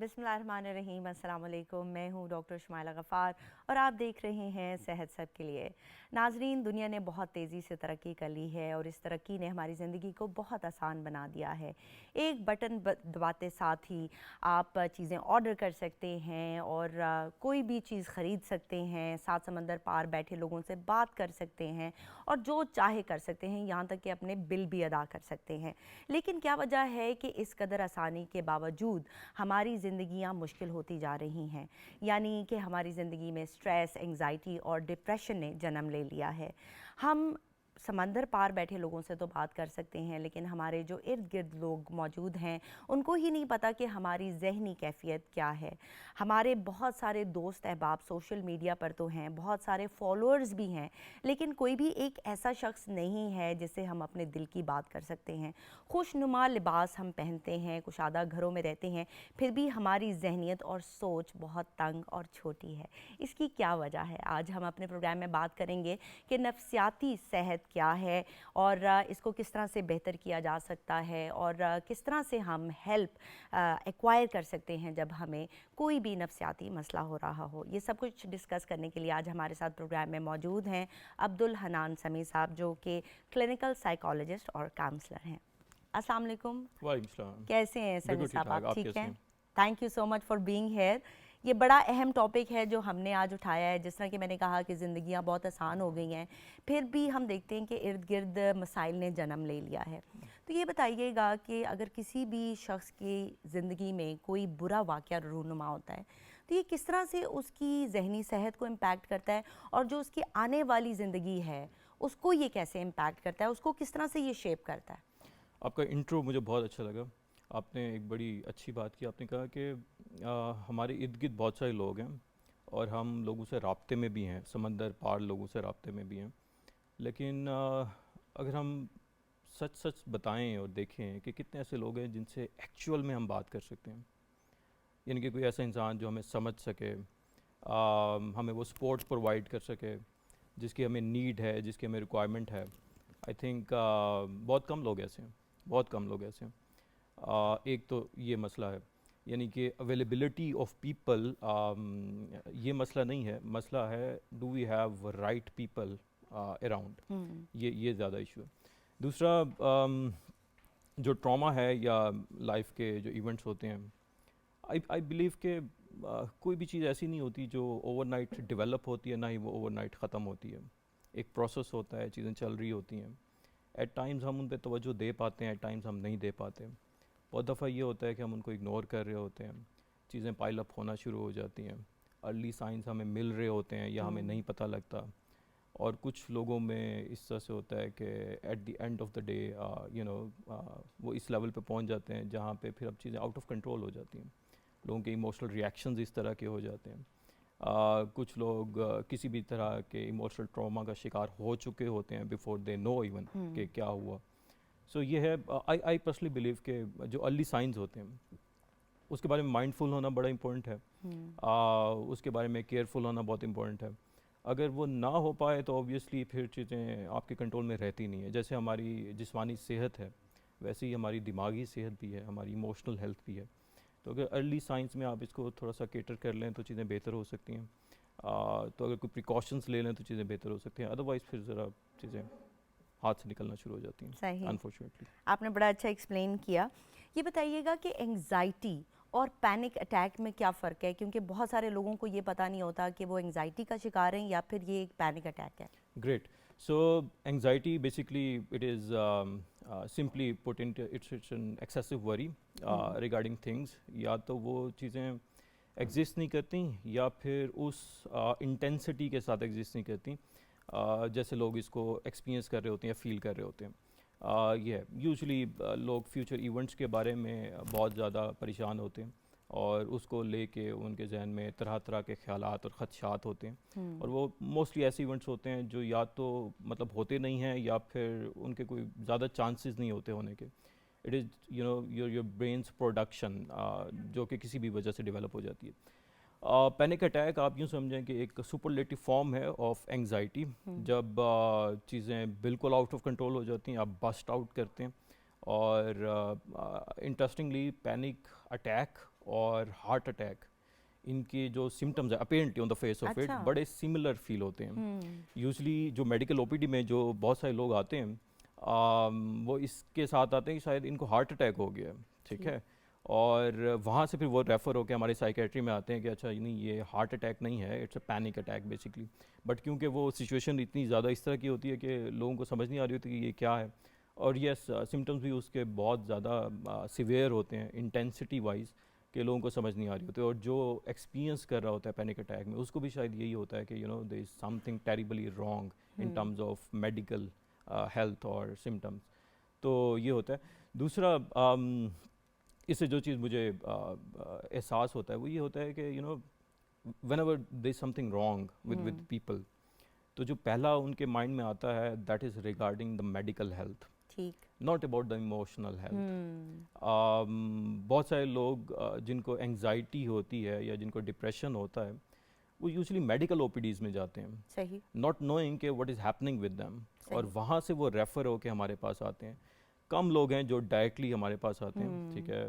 बिस्मिल्लाहिर्रहमानिर्रहीम, अस्सलाम वालेकुम। मैं हूँ डॉक्टर शुमाइला गफ़ार और आप देख रहे हैं सेहत सब के लिए। नाजरीन, दुनिया ने बहुत तेज़ी से तरक्की कर ली है और इस तरक्की ने हमारी ज़िंदगी को बहुत आसान बना दिया है। एक बटन दबाते साथ ही आप चीज़ें ऑर्डर कर सकते हैं और कोई भी चीज़ ख़रीद सकते हैं, सात समंदर पार बैठे लोगों से बात कर सकते हैं और जो चाहे कर सकते हैं, यहाँ तक कि अपने बिल भी अदा कर सकते हैं। लेकिन क्या वजह है कि इस कदर आसानी के बावजूद हमारी ज़िंदगियाँ मुश्किल होती जा रही हैं, यानी कि हमारी ज़िंदगी में स्ट्रेस, एंग्जाइटी और डिप्रेशन ने जन्म ले लिया है। हम समंदर पार बैठे लोगों से तो बात कर सकते हैं, लेकिन हमारे जो इर्द गिर्द लोग मौजूद हैं उनको ही नहीं पता कि हमारी ज़हनी कैफियत क्या है। हमारे बहुत सारे दोस्त अहबाब सोशल मीडिया पर तो हैं, बहुत सारे फॉलोअर्स भी हैं, लेकिन कोई भी एक ऐसा शख्स नहीं है जिससे हम अपने दिल की बात कर सकते हैं। खुशनुमा लिबास हम पहनते हैं, कुशादा घरों में रहते हैं, फिर भी हमारी जहनीत और सोच बहुत तंग और छोटी है। इसकी क्या वजह है? आज हम अपने प्रोग्राम में बात करेंगे कि नफ्सियाती सेहत क्या है और इसको किस तरह से बेहतर किया जा सकता है और किस तरह से हम हेल्प एक्वायर कर सकते हैं जब हमें कोई भी नफ्सियाती मसला हो रहा हो। ये सब कुछ डिस्कस करने के लिए आज हमारे साथ प्रोग्राम में मौजूद हैं अब्दुल हनान समी साहब, जो कि क्लिनिकल साइकोलॉजिस्ट और काउंसलर हैं। अस्सलाम वालेकुम। वालेकुम सलाम। कैसे हैं समी बिल्कुल ठीक साहब, ठाक, आप आप ठीक कैसे हैं? हैं? Thank you so much for being here. ये बड़ा अहम टॉपिक है जो हमने आज उठाया है। जिस तरह कि मैंने कहा कि ज़िंदगियां बहुत आसान हो गई हैं, फिर भी हम देखते हैं कि इर्द गिर्द मसाइल ने जन्म ले लिया है। तो ये बताइएगा कि अगर किसी भी शख्स की ज़िंदगी में कोई बुरा वाक़या रूनुमा होता है, तो ये किस तरह से उसकी ज़हनी सेहत को इम्पैक्ट करता है और जो उसकी आने वाली ज़िंदगी है उसको ये कैसे इम्पैक्ट करता है, उसको किस तरह से ये शेप करता है? आपका इंट्रो मुझे बहुत अच्छा लगा। आपने एक बड़ी अच्छी बात की। आपने कहा कि हमारे इर्द गिर्द बहुत सारे लोग हैं और हम लोगों से राब्ते में भी हैं, समंदर पार लोगों से राब्ते में भी हैं। लेकिन अगर हम सच सच बताएं और देखें कि कितने ऐसे लोग हैं जिनसे एक्चुअल में हम बात कर सकते हैं, यानी कि कोई ऐसा इंसान जो हमें समझ सके, हमें वो सपोर्ट प्रोवाइड कर सके जिसकी हमें नीड है, जिसकी हमें रिक्वायरमेंट है। आई थिंक बहुत कम लोग ऐसे हैं, बहुत कम लोग ऐसे हैं। एक तो ये मसला है, यानी कि अवेलेबिलिटी ऑफ पीपल। ये मसला नहीं है, मसला है do we have right people around. ये ज़्यादा इशू है। दूसरा, जो ट्रॉमा है या लाइफ के जो इवेंट्स होते हैं, आई बिलीव कि कोई भी चीज़ ऐसी नहीं होती जो ओवरनाइट डेवलप होती है, ना ही वो ओवरनाइट ख़त्म होती है। एक प्रोसेस होता है, चीज़ें चल रही होती हैं। एट टाइम्स हम उन पे तवज्जो दे पाते हैं, एट टाइम्स हम नहीं दे पाते। बहुत दफ़ा ये होता है कि हम उनको इग्नोर कर रहे होते हैं, चीज़ें पाइल अप होना शुरू हो जाती हैं, अर्ली साइंस हमें मिल रहे होते हैं या हमें नहीं पता लगता। और कुछ लोगों में इस तरह से होता है कि at the end of the day वो इस लेवल पे पहुंच जाते हैं जहाँ पे फिर अब चीज़ें आउट ऑफ कंट्रोल हो जाती हैं। लोगों के इमोशनल रिएक्शंस इस तरह के हो जाते हैं। कुछ लोग किसी भी तरह के इमोशनल ट्रॉमा का शिकार हो चुके होते हैं बिफोर दे नो इवन कि क्या हुआ। सो ये है, आई पर्सनली बिलीव के जो अर्ली साइंस होते हैं उसके बारे में माइंडफुल होना बड़ा इंपॉर्टेंट है। उसके बारे में केयरफुल होना बहुत इंपॉर्टेंट है। अगर वो ना हो पाए तो ऑब्वियसली फिर चीज़ें आपके कंट्रोल में रहती नहीं है। जैसे हमारी जिस्मानी सेहत है, वैसे ही हमारी दिमागी सेहत भी है, हमारी इमोशनल हेल्थ भी है। तो अगर अर्ली साइंस में आप इसको थोड़ा सा केटर कर लें तो चीज़ें बेहतर हो सकती हैं। तो अगर कोई प्रिकॉशंस ले लें तो चीज़ें बेहतर हो सकती हैं। अदरवाइज़ फिर ज़रा चीज़ें हाथ से निकलना शुरू हो जाती हैं, सही, अनफॉर्चुनेटली। आपने बड़ा अच्छा एक्सप्लेन किया। ये बताइएगा कि एंग्जाइटी और पैनिक अटैक में क्या फ़र्क है, क्योंकि बहुत सारे लोगों को ये पता नहीं होता कि वो एंग्जाइटी का शिकार हैं या फिर ये एक पैनिक अटैक है। Great. So anxiety basically it is simply put into it's an excessive worry regarding things. या तो वो चीज़ें एग्जिस्ट नहीं करती या फिर उस इंटेंसिटी के साथ एग्जिस्ट नहीं करती जैसे लोग इसको एक्सपीरियंस कर रहे होते हैं या फील कर रहे होते हैं। ये यूजुअली लोग फ्यूचर इवेंट्स के बारे में बहुत ज़्यादा परेशान होते हैं और उसको लेके उनके जहन में तरह तरह के ख्यालात और ख़दशात होते हैं। और वो मोस्टली ऐसे इवेंट्स होते हैं जो या तो मतलब होते नहीं हैं या फिर उनके कोई ज़्यादा चांसेस नहीं होते होने के। It is your brains production जो कि किसी भी वजह से डेवलप हो जाती है। पैनिक अटैक आप यूँ समझें कि एक सुपरलेटिव फॉर्म है ऑफ एंग्जाइटी। जब चीज़ें बिल्कुल आउट ऑफ कंट्रोल हो जाती हैं, आप बस्ट आउट करते हैं। और इंटरेस्टिंगली पैनिक अटैक और हार्ट अटैक, इनके जो सिम्टम्स है apparently on the face of it अच्छा। बड़े सिमिलर फील होते हैं। यूजली जो मेडिकल ओपीडी में जो बहुत सारे लोग आते हैं, वो इसके साथ आते हैं कि शायद इनको हार्ट अटैक हो गया, ठीक है, और वहाँ से फिर वो रेफ़र होकर हमारे साइकेट्री में आते हैं कि अच्छा नहीं ये हार्ट अटैक नहीं है, it's a panic attack basically. But क्योंकि वो सिचुएशन इतनी ज़्यादा इस तरह की होती है कि लोगों को समझ नहीं आ रही होती कि ये क्या है, और यस सिम्टम्स भी उसके बहुत ज़्यादा सिवियर होते हैं इंटेंसिटी वाइज, कि लोगों को समझ नहीं आ रही होती, और जो एक्सपीरियंस कर रहा होता है पैनिक अटैक में उसको भी शायद यही होता है कि there is something terribly wrong in terms of medical health और सिम्टम्स। तो ये होता है। दूसरा इससे जो चीज़ मुझे एहसास होता है वो ये होता है कि whenever there is something wrong with people, तो जो पहला उनके माइंड में आता है that is regarding the medical health, ठीक। Not about the emotional health. बहुत सारे लोग जिनको एंग्जाइटी होती है या जिनको डिप्रेशन होता है वो यूजुअली मेडिकल ओपीडीज़ में जाते हैं, सही। नॉट नोइंग के what is happening with them, और सही। वहाँ से वो रेफ़र होके हमारे पास आते हैं। कम लोग हैं जो डायरेक्टली हमारे पास आते हैं, ठीक है,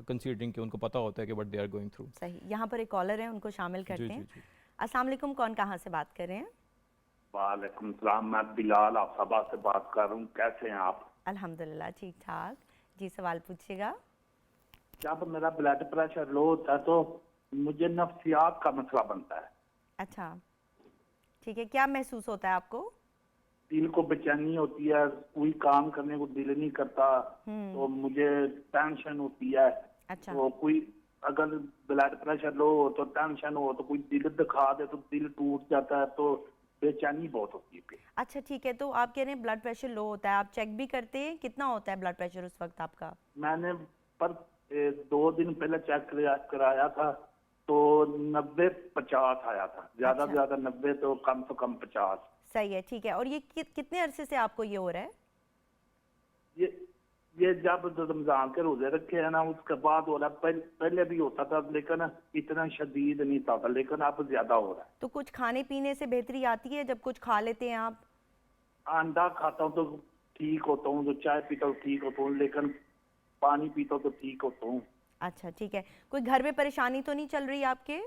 कंसीडरिंग कि उनको पता होता है कि what they are going through. सही। यहाँ पर एक कॉलर है, उनको शामिल जी करते जी हैं। जी। अस्सलाम वालेकुम, कौन कहाँ से बात कर रहे हैं? वालेकुम सलाम, मैं बिलाल आफाबाद से बात कर रहा हूँ। कैसे हैं आप? अल्हम्दुलिल्लाह ठीक ठाक। जी सवाल पूछिएगा। जब मेरा ब्लड प्रेशर लो होता है तो मुझे नफ्सियात का मसला बनता है। अच्छा ठीक है, क्या महसूस होता है आपको? दिल को बेचैनी होती है, कोई काम करने को दिल नहीं करता, तो मुझे टेंशन होती है। अच्छा। तो कोई अगर ब्लड प्रेशर लो हो तो टेंशन हो तो कोई दिल दिखा दे तो दिल टूट जाता है, तो बेचैनी बहुत होती है। अच्छा ठीक है, तो आप कह रहे हैं ब्लड प्रेशर लो होता है, आप चेक भी करते हैं? कितना होता है ब्लड प्रेशर उस वक्त आपका? मैंने पर 2 दिन पहले चेक कराया था तो 90-50 आया था, ज्यादा अच्छा। ज्यादा 90 तो कम 50। सही है, ठीक है। और ये कितने अरसे से आपको ये हो रहा है? ये जब रमजान के रोजे रखे हैं ना उसके बाद हो रहा है। पहले भी होता था लेकिन इतना शदीद नहीं था, लेकिन अब ज्यादा हो रहा है। तो कुछ खाने पीने से बेहतरी आती है जब कुछ खा लेते हैं आप? अंडा खाता हूँ तो ठीक होता हूँ, तो चाय पीता हूँ ठीक होता हूँ, लेकिन पानी पीता हूँ तो ठीक होता हूँ। अच्छा ठीक है। कोई घर में परेशानी तो नहीं चल रही आपके?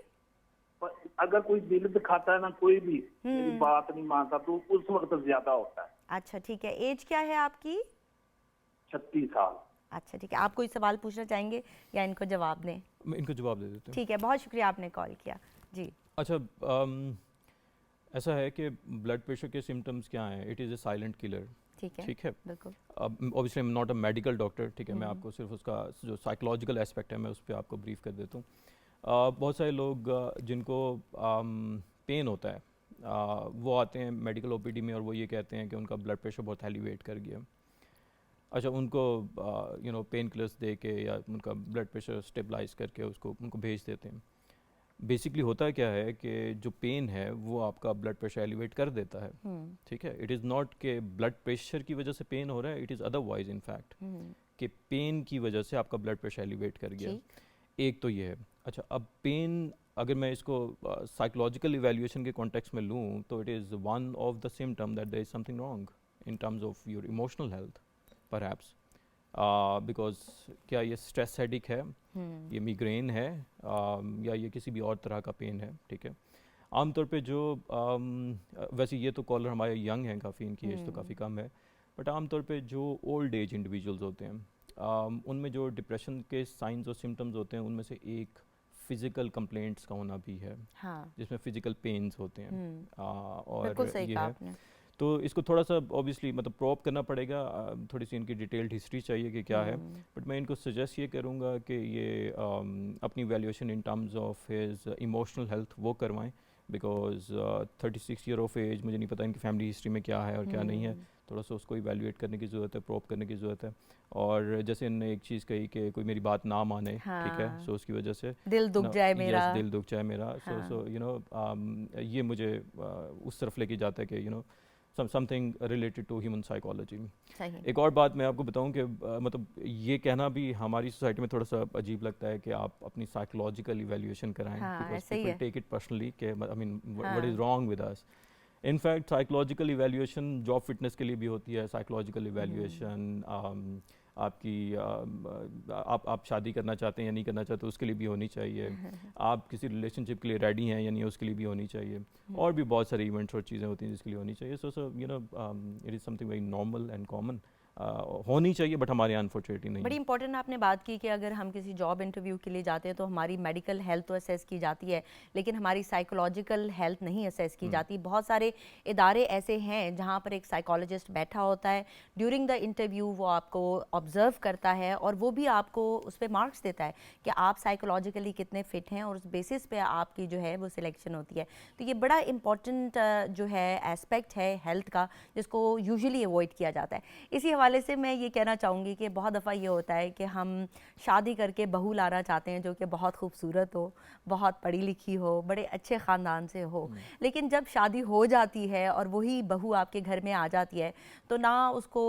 पर अगर कोई दिल दिखाता है ना, कोई भी मेरी बात नहीं मानता, तो उस वक्त ज्यादा होता है। अच्छा ठीक है। एज क्या है आपकी? 36 साल। अच्छा ठीक है। आप कोई सवाल पूछना चाहेंगे या इनको जवाब दें? मैं इनको जवाब दे देते हैं। ठीक है, बहुत शुक्रिया आपने कॉल किया। जी। अच्छा, ऐसा है कि ब्लड प्रेशर के सिम्टम्स क्या हैं? It is a silent killer, ठीक है। ठीक है। बिल्कुल। अब obviously I am not a medical doctor, ठीक है, मैं आपको सिर्फ उसका जो साइकोलॉजिकल एस्पेक्ट है मैं उस पर आपको ब्रीफ कर देता हूँ। बहुत सारे लोग जिनको पेन होता है, वो आते हैं मेडिकल ओपीडी में और वो ये कहते हैं कि उनका ब्लड प्रेशर बहुत एलिवेट कर गया। अच्छा, उनको पेन किलर्स दे के या उनका ब्लड प्रेशर स्टेबलाइज करके उनको भेज देते हैं। बेसिकली होता क्या है कि जो पेन है वो आपका ब्लड प्रेशर एलिवेट कर देता है, ठीक है। इट इज़ नॉट कि ब्लड प्रेशर की वजह से पेन हो रहा है, it is otherwise in fact कि पेन की वजह से आपका ब्लड प्रेशर एलिवेट कर गया। एक तो ये है। अच्छा, अब पेन अगर मैं इसको साइकोलॉजिकल इवैल्यूएशन के कॉन्टेक्स्ट में लूँ तो it is one of the symptom that there is something wrong in terms of your emotional health perhaps, because क्या ये स्ट्रेस हेडिक है, ये मिग्रेन है, या ये किसी भी और तरह का पेन है, ठीक है। आमतौर पे जो वैसे ये तो कॉलर हमारे यंग हैं काफ़ी, इनकी एज तो काफ़ी कम है, बट आमतौर पे जो ओल्ड एज इंडिविजुअल्स होते हैं उनमें जो डिप्रेशन के साइंस और सिम्टम्स होते हैं उनमें से एक फ़िज़िकल कंप्लेंट्स का होना भी है, हाँ। जिसमें फ़िज़िकल पेन्स होते हैं, और बिल्कुल सही ये कहा है। आपने। तो इसको थोड़ा सा ऑब्वियसली मतलब प्रोब करना पड़ेगा, थोड़ी सी इनकी डिटेल्ड हिस्ट्री चाहिए कि क्या है, बट मैं इनको सजेस्ट ये करूँगा कि ये अपनी valuation in terms of his emotional health वो करवाएं, बिकॉज 36 ईयर ऑफ एज, मुझे नहीं पता इनकी फैमिली हिस्ट्री में क्या है और क्या नहीं है, थोड़ा सा उसको इवैल्यूएट करने की ज़रूरत है, प्रोब करने की ज़रूरत है। और जैसे इन्होंने एक चीज़ कही कि कोई मेरी बात ना माने, ठीक है, सो उसकी वजह से दिल दुख जाए मेरा। यस, दिल दुख जाए मेरा। सो ये मुझे उस तरफ लेके जाता है कि something related to human psychology. एक और बात मैं आपको बताऊं कि मतलब ये कहना भी हमारी सोसाइटी में थोड़ा सा अजीब लगता है कि आप अपनी साइकोलॉजिकल इवैल्यूएशन कराएं, because people take it personally कि I mean what is wrong with us. In fact psychological evaluation job fitness के लिए भी होती है, साइकोलॉजिकल इवैल्यूएशन आपकी आप शादी करना चाहते हैं या नहीं करना चाहते उसके लिए भी होनी चाहिए, आप किसी रिलेशनशिप के लिए रेडी हैं या नहीं उसके लिए भी होनी चाहिए, और भी बहुत सारे इवेंट्स और चीज़ें होती हैं जिसके लिए होनी चाहिए। So you know it is something very normal and common, होनी चाहिए, बट हमारे यहाँ अनफॉर्चुनेटली नहीं बड़ी है। इंपॉर्टेंट आपने बात की कि अगर हम किसी जॉब इंटरव्यू के लिए जाते हैं तो हमारी मेडिकल हेल्थ तो असेस की जाती है, लेकिन हमारी साइकोलॉजिकल हेल्थ नहीं असेस की जाती। बहुत सारे इदारे ऐसे हैं जहाँ पर एक साइकोलॉजिस्ट बैठा होता है, ड्यूरिंग द इंटरव्यू वो आपको ऑब्जर्व करता है और वो भी आपको उस पर मार्क्स देता है कि आप साइकोलॉजिकली कितने फिट हैं, और उस बेसिस पे आपकी जो है वो सिलेक्शन होती है। तो ये बड़ा इंपॉर्टेंट जो है एस्पेक्ट है हेल्थ का, जिसको यूजुअली अवॉइड किया जाता है। इसी हवाले से मैं ये कहना चाहूँगी कि बहुत दफ़ा ये होता है कि हम शादी करके बहू लाना चाहते हैं जो कि बहुत खूबसूरत हो, बहुत पढ़ी लिखी हो, बड़े अच्छे ख़ानदान से हो, लेकिन जब शादी हो जाती है और वही बहू आपके घर में आ जाती है तो ना उसको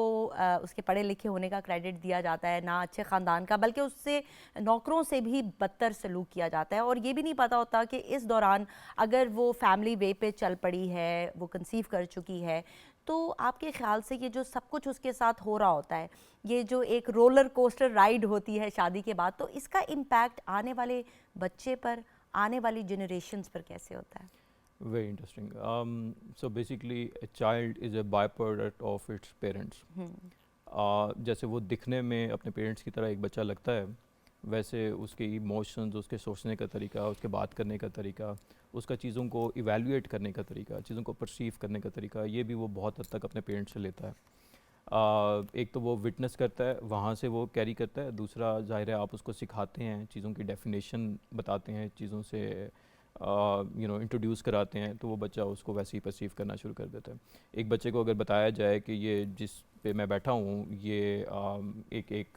उसके पढ़े लिखे होने का क्रेडिट दिया जाता है, ना अच्छे ख़ानदान का, बल्कि उससे नौकरों से भी बदतर सलूक किया जाता है। और ये भी नहीं पता होता कि इस दौरान अगर वो फैमिली वे पे चल पड़ी है, वो कंसीव कर चुकी है, तो आपके ख्याल से ये जो सब कुछ उसके साथ हो रहा होता है, ये जो एक रोलर कोस्टर राइड होती है शादी के बाद, तो इसका इम्पैक्ट आने वाले बच्चे पर, आने वाली जनरेशन्स पर कैसे होता है? Very interesting. So basically, a child is a byproduct of its parents. जैसे वो दिखने में अपने पेरेंट्स की तरह एक बच्चा लगता है, वैसे उसके इमोशंस, उसके सोचने का तरीका, उसके बात करने का तरीका, उसका चीज़ों को इवैल्यूएट करने का तरीका, चीज़ों को परसीव करने का तरीका, ये भी वो बहुत हद तक अपने पेरेंट्स से लेता है। एक तो वो विटनेस करता है, वहाँ से वो कैरी करता है। दूसरा, ज़ाहिर है आप उसको सिखाते हैं, चीज़ों की डेफिनेशन बताते हैं, चीज़ों से इंट्रोड्यूस कराते हैं, तो वो बच्चा उसको वैसे ही परसीव करना शुरू कर देता है। एक बच्चे को अगर बताया जाए कि ये जिस पे मैं बैठा हूँ ये एक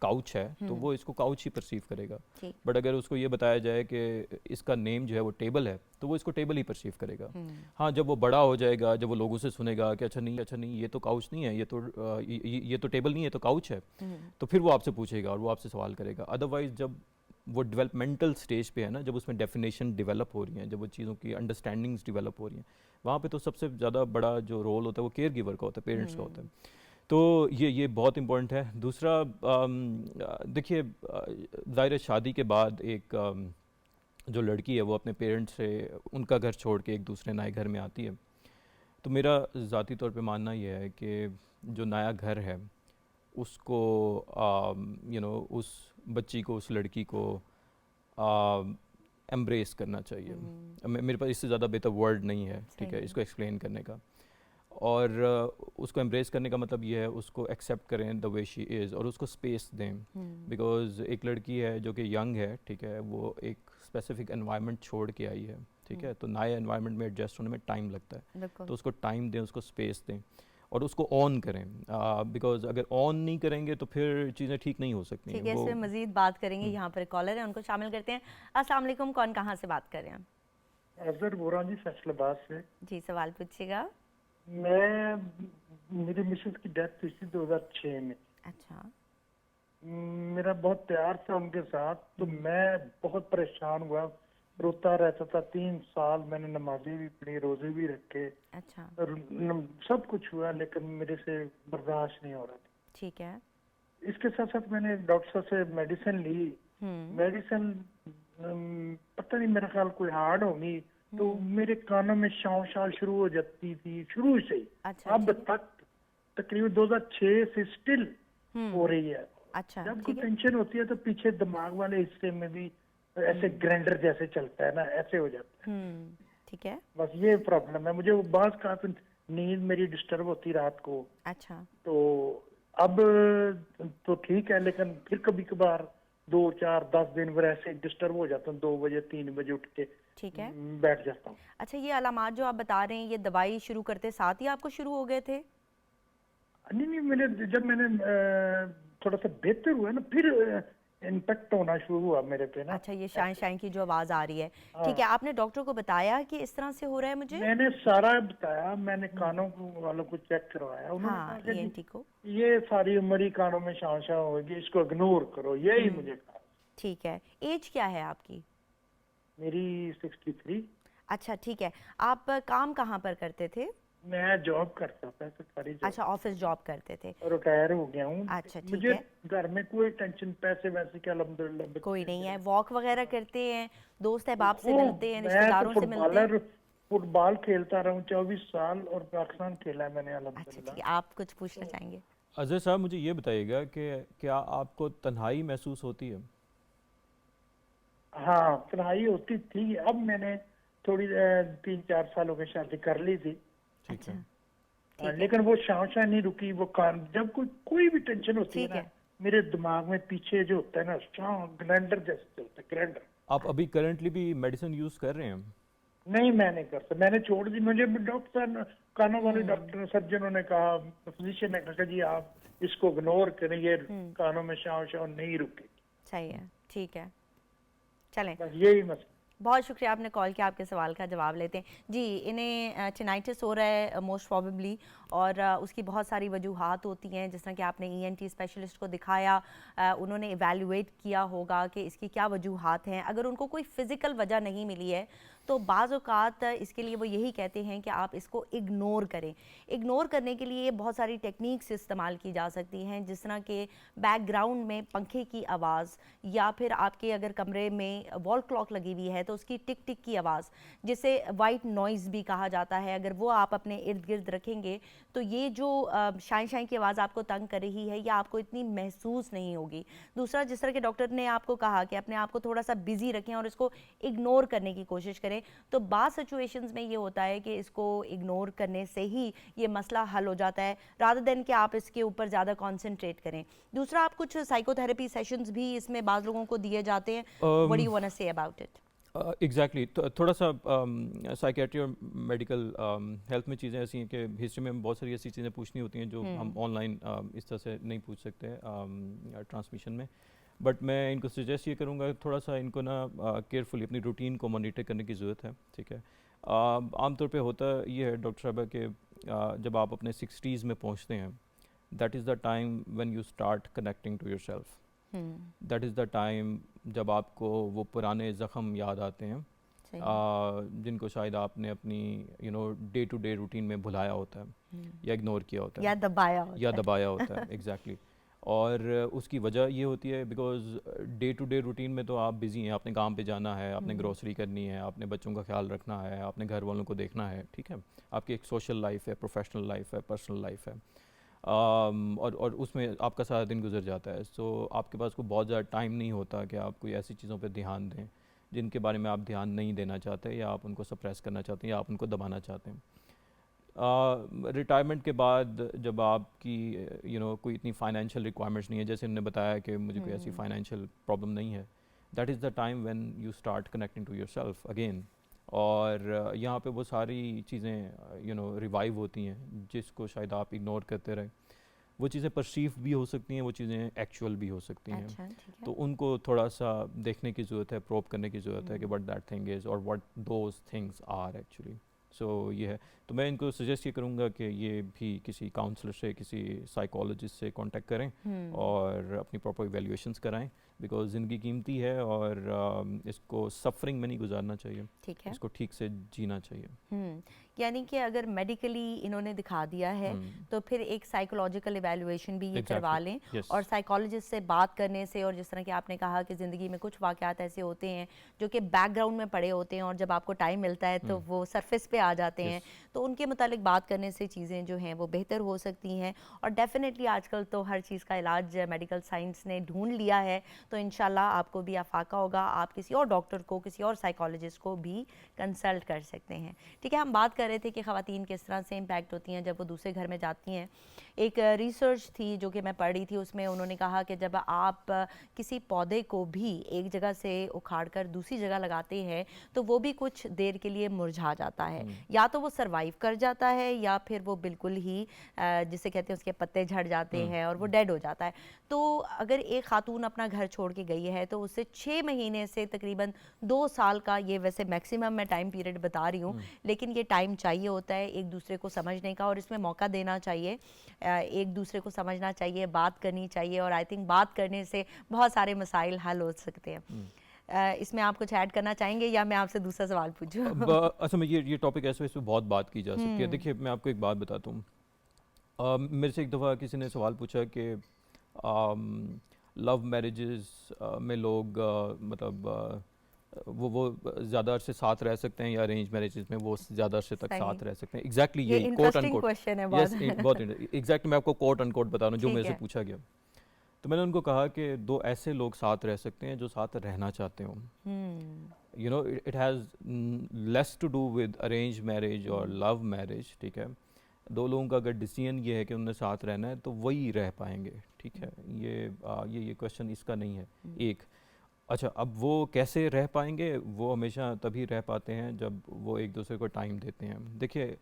काउच है, तो वो इसको काउच ही परसीव करेगा। बट अगर उसको ये बताया जाए कि इसका नेम जो है वो टेबल है, तो वो इसको टेबल ही परसीव करेगा। हाँ, जब वो बड़ा हो जाएगा, जब वो लोगों से सुनेगा कि अच्छा नहीं ये तो काउच नहीं है, ये तो टेबल नहीं है, तो काउच है, तो फिर वो आपसे पूछेगा और वो आपसे सवाल करेगा। अदरवाइज जब वो डेवलपमेंटल स्टेज पे है ना, जब उसमें डेफिनेशन डेवलप हो रही हैं, जब वो चीज़ों की अंडरस्टैंडिंग्स डेवलप हो रही हैं, वहाँ पे तो सबसे ज़्यादा बड़ा जो रोल होता है वो केयर गिवर का होता है, पेरेंट्स का होता है। तो ये बहुत इंपॉर्टेंट है। दूसरा, देखिए, ज़ाहिर है शादी के बाद एक जो लड़की है वो अपने पेरेंट्स से, उनका घर छोड़ के एक दूसरे नए घर में आती है। तो मेरा ज़ाती तौर पे मानना ये है कि जो नया घर है उसको उस बच्ची को, उस लड़की को एम्ब्रेस करना चाहिए। मेरे पास इससे ज़्यादा बेहतर वर्ड नहीं है, ठीक है, इसको एक्सप्लेन करने का। और उसको एम्ब्रेस करने का मतलब ये है उसको एक्सेप्ट करें द वे शी इज़, और उसको स्पेस दें। बिकॉज एक लड़की है जो कि यंग है, ठीक है, वो एक स्पेसिफिक एनवायरनमेंट छोड़ के आई है, ठीक है, तो नए एनवायरनमेंट में एडजस्ट होने में टाइम लगता है, तो उसको टाइम दें, उसको स्पेस दें और उसको ऑन करें। बिकॉज अगर ऑन नहीं करेंगे तो फिर चीज़ें ठीक नहीं हो सकती। ठीक है, इस पर मज़ीद बात करेंगे। यहाँ पर कॉलर है, उनको शामिल करते हैं। अस्सलाम वालेकुम, कौन कहाँ से बात कर रहे हैं? अजहर बोल रहा हूँ जी, फैसलाबाद से। जी, सवाल पूछिएगा। मेरी मिसेस की डेथ हुई थी 2006 में। अच्छा। मेरा बहुत प्यार था उनके साथ, तो मैं बहुत परेशान हुआ, रोता रहता था। 3 साल मैंने नमाज़ें भी पढ़ी, रोजे भी रखे। अच्छा। सब कुछ हुआ, लेकिन मेरे से बर्दाश्त नहीं हो रहा था। ठीक है। इसके साथ साथ मैंने डॉक्टर से मेडिसिन ली। मेडिसिन पता नहीं, मेरा ख्याल कोई हार्ड होगी, तो मेरे कानों में शाव शाव शुरू हो जाती थी शुरू से ही। अच्छा, अब तक तकरीबन 2006 से स्टिल हो रही है। अच्छा। जब कोई टेंशन होती है तो पीछे दिमाग वाले हिस्से में भी ऐसे ग्राइंडर जैसे चलता है ना, ऐसे हो जाता है। ठीक है। बस ये प्रॉब्लम है मुझे। वो बात का नींद मेरी डिस्टर्ब होती रात को। अच्छा। तो अब तो ठीक है, लेकिन फिर कभी कभार 2, 4, 10 दिन भर ऐसे डिस्टर्ब हो जाता हूँ। 2 बजे 3 बजे उठ के ठीक है बैठ जाता हूँ। अच्छा, ये अलामात जो आप बता रहे हैं, ये दवाई शुरू करते साथ ही आपको शुरू हो गए थे? नहीं, जब मैंने थोड़ा सा बेहतर हुआ ना, फिर इम्पैक्ट होना शुरू हुआ मेरे पे ना। अच्छा, ये शाइन शाइन की जो आवाज आ रही है, ठीक है, आपने डॉक्टर को बताया कि इस तरह से हो रहा है? मुझे मैंने सारा बताया, मैंने कानों वालों को चेक करवाया। हाँ, ENT को। ये सारी उम्र ही कानों में शांशा होगी, इसको इग्नोर करो, यही मुझे कहा। ठीक है। एज क्या है आपकी? मेरी 63। अच्छा, ठीक है। आप काम कहाँ पर करते थे? मैं जॉब करता था, सरकारी जॉब। अच्छा, ऑफिस जॉब करते थे। रिटायर हो गया हूँ। अच्छा, ठीक मुझे है। घर में कोई टेंशन, पैसे वैसे के अल्हम्दुलिल्लाह कोई बच्चे नहीं है, हैं। वॉक वगैरह करते हैं, दोस्त अहबाब से खूब, मिलते हैं, मैं तो रिश्तेदारों से मिलते हैं? फुटबॉल खेलता रहा हूँ 24 साल और पाकिस्तान खेला है मैंने अच्छा, ठीक अल्हम्दुलिल्लाह। है, आप कुछ पूछना चाहेंगे? अजहर साहब मुझे ये बताइएगा कि क्या आपको तन्हाई महसूस होती है? हाँ, तन्हाई होती थी। अब मैंने थोड़ी 3-4 साल हो गए शादी कर ली थी। ठीक अच्छा, है। ठीक है, लेकिन वो शाम नहीं रुकी। वो कान जब कोई भी टेंशन होती है ठीक ना, है। मेरे दिमाग में पीछे जो होता है ना, ग्राइंडर जैसे चलता है, ग्राइंडर। आप अभी करंटली भी मेडिसिन यूज़ कर रहे हैं? नहीं, मैं नहीं करता, मैंने छोड़ दी। मुझे डॉक्टर, कानों वाले डॉक्टर, सर्जनों ने कहा, फिजिशियन ने कहा जी आप इसको इग्नोर करें, ये कानों में शाव नहीं रुकेगी। सही है, ठीक है, चलें। बस यही मसला। बहुत शुक्रिया, आपने कॉल किया, आपके सवाल का जवाब लेते हैं। जी, इन्हें टिनाइटिस हो रहा है मोस्ट प्रोबेबली, और उसकी बहुत सारी वजूहात होती हैं। जिस तरह कि आपने ईएनटी स्पेशलिस्ट को दिखाया, उन्होंने इवैल्यूएट किया होगा कि इसकी क्या वजूहात हैं। अगर उनको कोई फ़िज़िकल वजह नहीं मिली है तो बाज़ औक़ात इसके लिए वो यही कहते हैं कि आप इसको इग्नोर करें। इग्नोर करने के लिए बहुत सारी टेक्निक्स इस्तेमाल की जा सकती हैं, जिस तरह के बैकग्राउंड में पंखे की आवाज़, या फिर आपके अगर कमरे में वॉल क्लॉक लगी हुई है तो उसकी टिक टिक की आवाज़, जिसे वाइट नॉइज़ भी कहा जाता है, अगर वो आप अपने इर्द गिर्द रखेंगे तो ये जो शाई शाई की आवाज़ आपको तंग कर रही है, या आपको इतनी महसूस नहीं होगी। दूसरा, जिस तरह के डॉक्टर ने आपको कहा कि अपने आप को थोड़ा सा बिजी रखें और इसको इग्नोर करने की कोशिश करें, तो बाज़ सिचुएशंस में ये होता है कि इसको इग्नोर करने से ही ये मसला हल हो जाता है, रादर देन कि आप इसके ऊपर ज़्यादा कॉन्सेंट्रेट करें। दूसरा, आप कुछ साइकोथेरेपी सेशंस भी इसमें बाज़ लोगों को दिए जाते हैं। What do you want to say about it? Exactly थोड़ा सा साइकेट्री और मेडिकल हेल्थ में चीज़ें ऐसी हैं कि हिस्ट्री में बहुत सारी ऐसी चीज़ें पूछनी होती हैं जो हम ऑनलाइन इस तरह से नहीं पूछ सकते ट्रांसमिशन में। बट मैं इनको सजेस्ट ये करूँगा, थोड़ा सा इनको ना केयरफुली अपनी रूटीन को मॉनिटर करने की ज़रूरत है। ठीक है, आमतौर पे होता ये है डॉक्टर साहब कि जब आप अपने 60s में पहुँचते हैं, that is the time when you start connecting to yourself. That is the time जब आपको वो पुराने ज़ख़म याद आते हैं जिनको शायद आपने अपनी डे टू डे रूटीन में भुलाया होता है या इग्नोर किया होता है या दबाया होता है एग्जैक्टली। और उसकी वजह ये होती है because day to day routine में तो आप बिज़ी हैं, आपने काम पे जाना है, आपने ग्रोसरी करनी है, आपने बच्चों का ख्याल रखना है, आपने घर वालों को देखना है। ठीक है, आपकी एक सोशल लाइफ है, प्रोफेशनल लाइफ है, पर्सनल लाइफ है, और उसमें आपका सारा दिन गुजर जाता है। सो आपके पास कोई बहुत ज़्यादा टाइम नहीं होता कि आप कोई ऐसी चीज़ों पर ध्यान दें जिनके बारे में आप ध्यान नहीं देना चाहते, या आप उनको सप्रेस करना चाहते हैं, या आप उनको दबाना चाहते हैं। रिटायरमेंट के बाद जब आपकी कोई इतनी फाइनेंशियल रिक्वायरमेंट्स नहीं है, जैसे उन्होंने बताया कि मुझे कोई ऐसी फाइनेंशियल प्रॉब्लम नहीं है, that is the time when you start connecting to yourself again. और यहाँ पे वो सारी चीज़ें रिवाइव होती हैं जिसको शायद आप इग्नोर करते रहे। वो चीज़ें परसीव भी हो सकती हैं, वो चीज़ें एक्चुअल भी हो सकती हैं। अच्छा, तो उनको थोड़ा सा देखने की ज़रूरत है, प्रोब करने की ज़रूरत है कि व्हाट दैट थिंग इज़ और what those things are actually. So ये है, तो मैं इनको सजेस्ट ये करूँगा कि ये भी किसी काउंसलर से, किसी साइकोलॉजिस्ट से कांटेक्ट करें और अपनी प्रॉपर इवैल्यूएशंस कराएं, बिकॉज ज़िंदगी कीमती है और इसको सफरिंग में नहीं गुजारना चाहिए, ठीक है, इसको ठीक से जीना चाहिए। यानी कि अगर मेडिकली इन्होंने दिखा दिया है तो फिर एक साइकोलॉजिकल इवैल्यूएशन भी ये करवा लें। yes. और साइकोलॉजिस्ट से बात करने से, और जिस तरह कि आपने कहा कि ज़िंदगी में कुछ वाक़यात ऐसे होते हैं जो कि बैकग्राउंड में पड़े होते हैं और जब आपको टाइम मिलता है तो वो सरफेस पे आ जाते हैं, तो उनके मुतालिक बात करने से चीज़ें जो हैं वो बेहतर हो सकती हैं। और डेफिनेटली आजकल तो हर चीज़ का इलाज मेडिकल साइंस ने ढूंढ लिया है, तो इंशाल्लाह आपको भी आफाका होगा, आप किसी और डॉक्टर को, किसी और साइकोलॉजिस्ट को भी कंसल्ट कर सकते हैं। ठीक है, हम बात कर रहे थे कि ख़वातीन किस तरह से इम्पैक्ट होती हैं जब वो दूसरे घर में जाती हैं। एक रिसर्च थी जो कि मैं पढ़ रही थी, उसमें उन्होंने कहा कि जब आप किसी पौधे को भी एक जगह से उखाड़ कर दूसरी जगह लगाते हैं तो वो भी कुछ देर के लिए मुरझा जाता है, या तो वो सर्वाइव कर जाता है या फिर वो बिल्कुल ही जिसे कहते हैं उसके पत्ते झड़ जाते हैं और वो डेड हो जाता है। तो अगर एक खातून अपना घर छोड़ के गई है तो उससे 6 महीने से तकरीबन 2 साल का, ये वैसे मैक्सिमम मैं टाइम पीरियड बता रही हूँ, लेकिन ये टाइम चाहिए होता है एक दूसरे को समझने का, और इसमें मौका देना चाहिए, एक दूसरे को समझना चाहिए, बात करनी चाहिए, और आई थिंक बात करने से बहुत सारे मसाइल हल हो सकते हैं। इसमें आप कुछ ऐड करना चाहेंगे या मैं आपसे दूसरा सवाल पूछूं? अच्छा, मैं ये टॉपिक ऐसे इस पे बहुत बात की जा सकती है। देखिए, मैं आपको एक बात बताता हूँ। मेरे से एक दफ़ा किसी ने सवाल पूछा कि लव मैरिजेस में लोग मतलब वो ज़्यादा अरसे साथ रह सकते हैं या अरेंज मैरिजेस में वो ज़्यादा अरसे तक सही। साथ रह सकते हैं। एग्जैक्टली ये यही कोट इंटरेस्टिंग अनकोट। क्वेश्चन है यस, बहुत। बहुत एग्जैक्टली मैं आपको कोट अनकोट बता रहा हूँ जो ठीक मेरे से है। पूछा गया। तो मैंने उनको कहा कि दो ऐसे लोग साथ रह सकते हैं जो साथ रहना चाहते हों। You know, it has less to do with arrange marriage और लव मैरिज, ठीक है। दो लोगों का अगर डिसीजन ये है कि उन्हें साथ रहना है तो वही रह पाएंगे, ठीक है। ये क्वेश्चन इसका नहीं है। एक, अच्छा, अब वो कैसे रह पाएंगे? वो हमेशा तभी रह पाते हैं जब वो एक दूसरे को टाइम देते हैं। देखिए,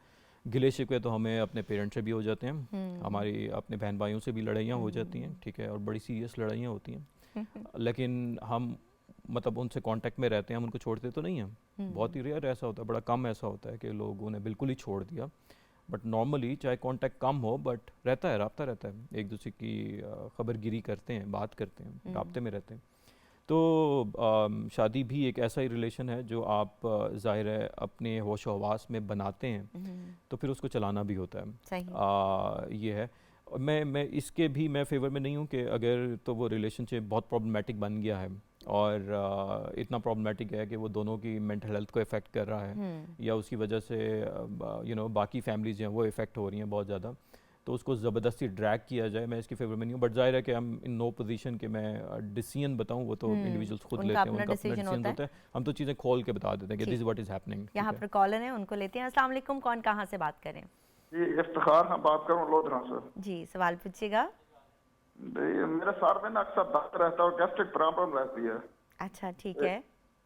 गिले शिकवे तो हमें अपने पेरेंट्स से भी हो जाते हैं, हमारी अपने बहन भाइयों से भी लड़ाइयाँ हो जाती हैं, ठीक है, और बड़ी सीरियस लड़ाइयाँ होती हैं। लेकिन हम मतलब उनसे कांटेक्ट में रहते हैं, हम उनको छोड़ते तो नहीं हैं। बहुत ही रेयर ऐसा होता है, बड़ा कम ऐसा होता है कि लोग उन्हें बिल्कुल ही छोड़ दिया। बट नॉर्मली चाहे कांटेक्ट कम हो बट रहता है, राब्ता रहता है, एक दूसरे की खबरगिरी करते हैं, बात करते हैं, राब्ते में रहते हैं। तो शादी भी एक ऐसा ही रिलेशन है जो आप ज़ाहिर है अपने होश व हवास में बनाते हैं, तो फिर उसको चलाना भी होता है। सही। ये है। और मैं इसके भी मैं फेवर में नहीं हूँ कि अगर तो वो रिलेशनशिप बहुत प्रॉब्लमेटिक बन गया है और इतना प्रॉब्लमेटिक है कि वो दोनों की मेंटल हेल्थ को इफ़ेक्ट कर रहा है या उसकी वजह से बाकी फैमिलीज हैं वो इफ़ेक्ट हो रही हैं बहुत ज़्यादा, तो उसको ज़बरदस्ती ड्रैग किया जाए, मैं इसके फेवर में नहीं हूँ। बट जाहिर है कि हम इन नो पोजीशन कि मैं डिसीजन बताऊँ, वो तो इंडिविजुअल्स खुद लेते हैं, उनका अपना डिसीजन होता है। हम तो चीज़ें खोल के बता देते हैं कि this is what is happening. यहाँ पर कॉलर हैं, उनको लेते हैं। अस्सलाम वालेकुम, कौन कहाँ से बात करें? जी इफ्तिखार, हाँ बात करूँ लोधरा से। जी, सवाल पूछिएगा। मेरे सर में ना अक्सर दर्द रहता है और गैस्ट्रिक प्रॉब्लम रहती है। अच्छा, ठीक है।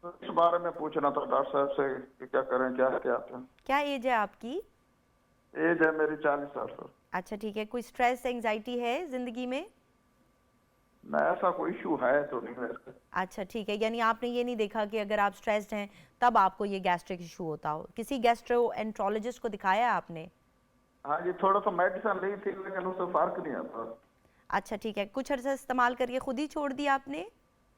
तो इस बारे में पूछना था डॉक्टर साहब से कि क्या करें, क्या एहतियात है। क्या एज है आपकी? एज है मेरी 40 साल सर। अच्छा, ठीक है। कोई स्ट्रेस एंजाइटी है जिंदगी में? ना ऐसा कोई इशू है तो नहीं है। अच्छा, ठीक है। यानी आपने ये नहीं देखा कि अगर आप स्ट्रेस्ड हैं तब आपको ये गैस्ट्रिक इशू होता हो? किसी गैस्ट्रोएंट्रोलॉजिस्ट को दिखाया आपने? हाँ जी, थोड़ा सा मेडिसिन ली थी लेकिन उससे फर्क नहीं आता। अच्छा, ठीक है। कुछ अर्सा इस्तेमाल करके खुद ही छोड़ दिया आपने?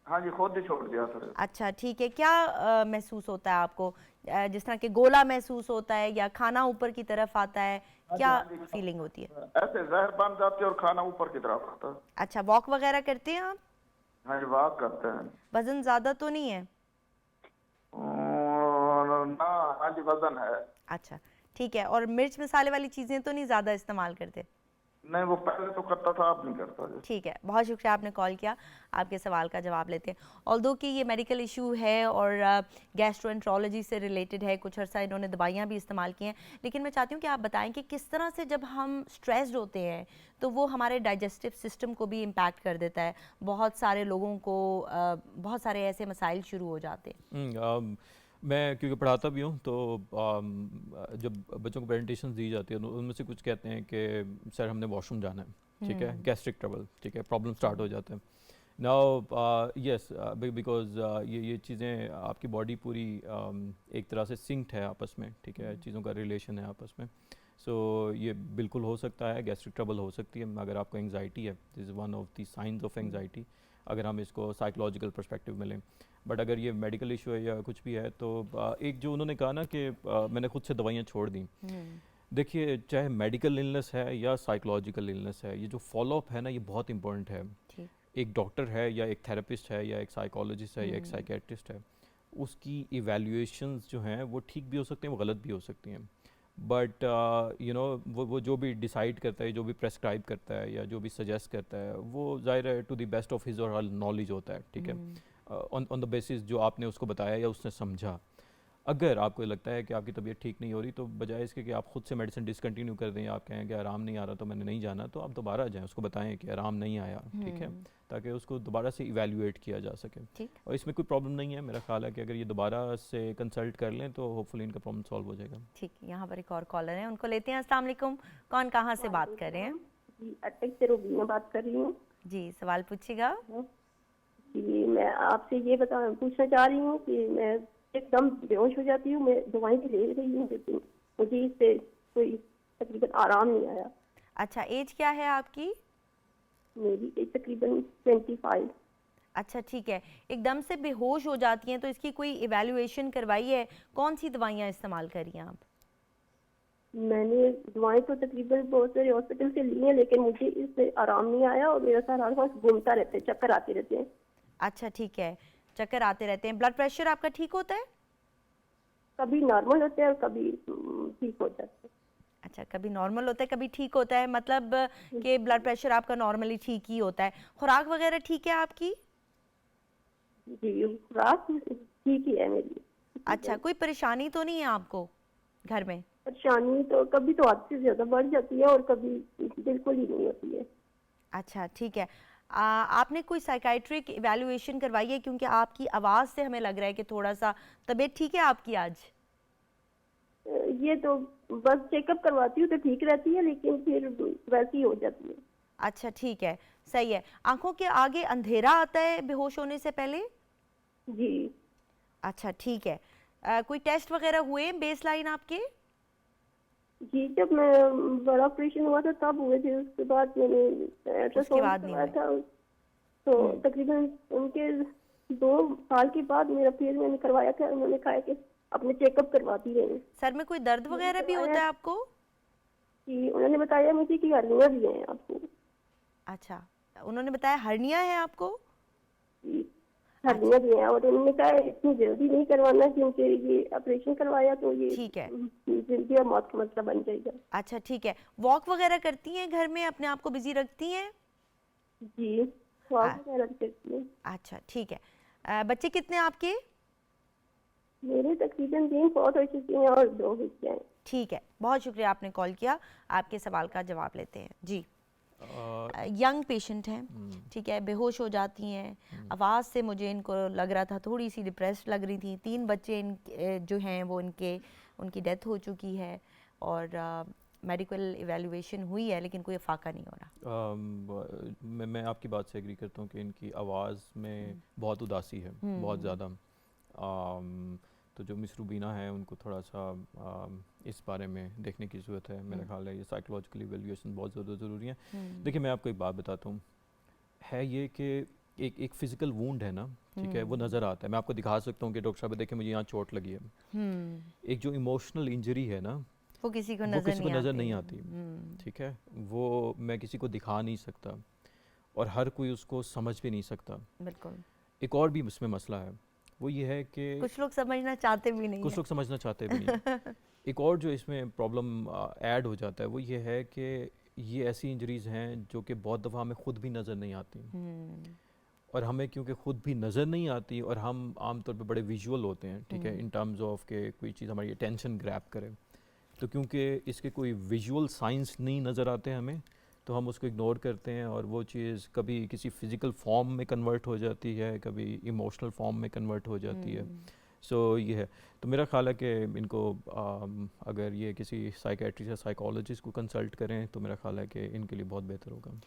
हाँ जी, खुद ही छोड़ दिया सर। अच्छा, ठीक है। क्या महसूस होता है आपको? जिस तरह के गोला महसूस होता है या खाना ऊपर की तरफ आता है, क्या फीलिंग होती है? ऐसे जहर बन जाती है और खाना ऊपर की तरफ आता है। अच्छा, वॉक वगैरह करते हैं आप? हाँ जी, वॉक करते हैं। वजन ज्यादा तो नहीं है? ना, हाँ जी, वजन है। अच्छा, ठीक है। और मिर्च मसाले वाली चीजें तो नहीं ज्यादा इस्तेमाल करते? नहीं, वो पहले तो करता था, अब नहीं करता जी। ठीक है, बहुत शुक्रिया आपने कॉल किया। आपके सवाल का जवाब लेते हैं। ऑल्दो कि ये मेडिकल इशू है और गैस्ट्रोएंट्रोलॉजी से रिलेटेड है, कुछ अर्सा इन्होंने दवाइयाँ भी इस्तेमाल की हैं, लेकिन मैं चाहती हूँ कि आप बताएं कि किस तरह से जब हम स्ट्रेस्ड होते हैं तो वो हमारे डाइजेस्टिव सिस्टम को भी इम्पैक्ट कर देता है। बहुत सारे लोगों को बहुत सारे ऐसे मसाइल शुरू हो जाते हैं। मैं क्योंकि पढ़ाता भी हूँ तो जब बच्चों को प्रेजेंटेशन दी जाती है उनमें से कुछ कहते हैं कि सर हमने वॉशरूम जाना है, ठीक है, गैस्ट्रिक ट्रबल, ठीक है, प्रॉब्लम स्टार्ट हो जाते हैं। नाउ यस, बिकॉज ये चीज़ें आपकी बॉडी पूरी एक तरह से सिंक्ड है आपस में, ठीक है, चीज़ों का रिलेशन है आपस में। सो ये बिल्कुल हो सकता है, गैस्ट्रिक ट्रबल हो सकती है। अगर आपको एंग्जाइटी है, this is one of the science of anxiety, अगर हम इसको साइकोलॉजिकल पर्सपेक्टिव में लें। बट अगर ये मेडिकल इशू है या कुछ भी है तो एक जो उन्होंने कहा ना कि मैंने खुद से दवाइयाँ छोड़ दी। देखिए, चाहे मेडिकल इलनेस है या साइकोलॉजिकल इलनेस है, ये जो फॉलोअप है ना, ये बहुत इंपॉर्टेंट है। एक डॉक्टर है या एक थेरेपिस्ट है या एक साइकोलॉजिस्ट है या एक साइकेट्रिस्ट है, उसकी इवैल्यूएशंस जो हैं वो ठीक भी हो सकते हैं, वो गलत भी हो सकती हैं। बट वो जो भी डिसाइड करता है, जो भी प्रेस्क्राइब करता है या जो भी सजेस्ट करता है, वो ज़ाहिर है to the best of his और हर नॉलेज होता है, ठीक है, ऑन द बेसिस जो आपने उसको बताया या उसने समझा। अगर आपको लगता है कि आपकी तबीयत ठीक नहीं हो रही तो बजाय इसके कि आप खुद से मेडिसिन डिसकंटिन्यू कर दें, आप कहें कि आराम नहीं आ रहा तो मैंने नहीं जाना, तो आप दोबारा जाएं, उसको बताएं कि आराम नहीं आया, ठीक है, ताकि उसको दोबारा से इवैल्यूएट किया जा सके। और इसमें कोई प्रॉब्लम नहीं है, मेरा ख्याल है कि अगर ये दोबारा से कंसल्ट कर लें तो होपफुली इनका प्रॉब्लम सॉल्व हो जाएगा। ठीक, यहाँ पर एक और कॉलर है, उनको लेते हैं। अस्सलाम वालेकुम, कौन कहाँ से बात कर रहे हैं? जी, अटक से रूबीना बात कर रही हूँ। जी, सवाल पूछिएगा। जी, मैं आपसे ये पूछना चाह रही हूँ कि मैं एकदम बेहोश हो जाती हूँ, मैं दवाई भी ले रही हूँ लेकिन मुझे इससे कोई तकरीबन आराम नहीं आया। अच्छा, एज क्या है आपकी? मेरी एज तकरीबन 25। अच्छा ठीक है, एकदम से बेहोश हो जाती हैं तो इसकी कोई इवैल्यूएशन करवाई है? कौन सी दवाइयाँ इस्तेमाल करी हैं आप? मैंने दवाएं तो तकरीबन बहुत सारे हॉस्पिटल से ली हैं, लेकिन मुझे इससे आराम नहीं आया और मेरा सर हर वक्त घूमता रहता है, चक्कर आते रहते हैं। अच्छा ठीक है, चक्कर आते रहते हैं। ब्लड प्रेशर आपका ठीक होता है? कभी नॉर्मल होता है और कभी ठीक हो जाता है। अच्छा, कभी नॉर्मल होता है, कभी ठीक होता है, मतलब कि ब्लड प्रेशर आपका नॉर्मली ठीक ही होता है। खुराक वगैरह ठीक है आपकी? जी, खुराक ठीक ही है मेरी। अच्छा, कोई परेशानी तो नहीं है आपको घर में? परेशानी तो कभी तो हद से ज्यादा बढ़ जाती है और कभी बिल्कुल ही नहीं होती है। अच्छा ठीक है। आपने कोई साइकाइट्रिक इवैल्यूएशन करवाई है? क्योंकि आपकी आवाज़ से हमें लग रहा है कि थोड़ा सा तबीयत ठीक है आपकी आज। ये तो बस चेकअप करवाती हूँ तो ठीक रहती है, लेकिन फिर वैसी ही हो जाती है। अच्छा ठीक है, सही है। आंखों के आगे अंधेरा आता है बेहोश होने से पहले? जी। अच्छा ठीक है। कोई टेस्ट वगैरह हुए बेस लाइन आपके? जी, जब मैं बड़ा ऑपरेशन हुआ था तब हुए थे, उसके बाद मैंने उसके अल्ट्रासाउंड बाद नहीं करवाया हुए? था। तो तकरीबन उनके 2 साल के बाद मेरा फिर मैंने करवाया था। उन्होंने कहा कि अपने चेकअप करवाती रहे। सर में कोई दर्द वगैरह भी होता है आपको? कि उन्होंने बताया मुझे कि हर्निया भी है आपको। अच्छा, उन्होंने बताया हर्निया है आपको? कि हर्निया भी है, और उन्होंने कहा इतनी जल्दी नहीं करवाना, क्योंकि ये ऑपरेशन करवाया तो ये ठीक है। जिंदगी और मौत का मसला बन जाएगा। अच्छा ठीक है। वॉक वगैरह करती हैं घर में, अपने आप को बिजी रखती हैं? जी, स्वास्थ्य वगैरह भी करती है। अच्छा ठीक है। बच्चे कितने आपके? मेरे तकरीबन 3 फौत हो चुके हैं और 2 बच्चे हैं। ठीक है, बहुत शुक्रिया आपने कॉल किया। आपके सवाल का जवाब लेते हैं जी। आ, यंग पेशेंट हैं, ठीक है, बेहोश हो जाती हैं। आवाज़ से मुझे इनको लग रहा था थोड़ी सी डिप्रेस्ड लग रही थी। 3 बच्चे जो हैं वो उनकी डेथ हो चुकी है और मेडिकल इवैल्यूएशन हुई है, लेकिन कोई फाका नहीं हो रहा। मैं आपकी बात से एग्री करता हूँ कि इनकी आवाज़ में बहुत उदासी है, बहुत ज़्यादा। तो जो मिस रूबीना है उनको थोड़ा सा इस बारे में देखने की ज़रूरत है। मेरा ख्याल है ये साइकोलॉजिकल इवैल्यूएशन बहुत ज़्यादा ज़रूरी है। देखिए, मैं आपको एक बात बताता हूँ, है ये कि एक फ़िज़िकल वूंड है ना, ठीक है, वो नज़र आता है। मैं आपको दिखा सकता हूँ कि डॉक्टर साहब देखिए मुझे यहाँ चोट लगी है। एक जो इमोशनल इंजरी है ना, वो किसी को वो किसी को नज़र नहीं आती। आती, ठीक है, वो मैं किसी को दिखा नहीं सकता और हर कोई उसको समझ भी नहीं सकता। बिल्कुल। एक और भी इसमें मसला है, वो ये है कि कुछ लोग समझना चाहते भी नहीं कुछ है। लोग समझना चाहते भी नहीं। एक और जो इसमें प्रॉब्लम ऐड हो जाता है वो ये है कि ये ऐसी इंजरीज़ हैं जो कि बहुत दफ़ा हमें ख़ुद भी नज़र नहीं आती, और हमें क्योंकि ख़ुद भी नज़र नहीं आती और हम आमतौर पे बड़े विजुअल होते हैं, ठीक है, इन टर्म्स ऑफ के कोई चीज़ हमारी अटेंशन ग्रैब करे, तो क्योंकि इसके कोई विजुअल साइंस नहीं नज़र आते हमें, तो हम उसको इग्नोर करते हैं और वो चीज़ कभी किसी फ़िज़िकल फॉर्म में कन्वर्ट हो जाती है, कभी इमोशनल फॉर्म में कन्वर्ट हो जाती है। सो ये है। तो मेरा ख्याल है कि इनको अगर ये किसी साइकेट्रिस्ट या साइकोलॉजिस्ट को कंसल्ट करें तो मेरा ख्याल है कि इनके लिए बहुत बेहतर होगा।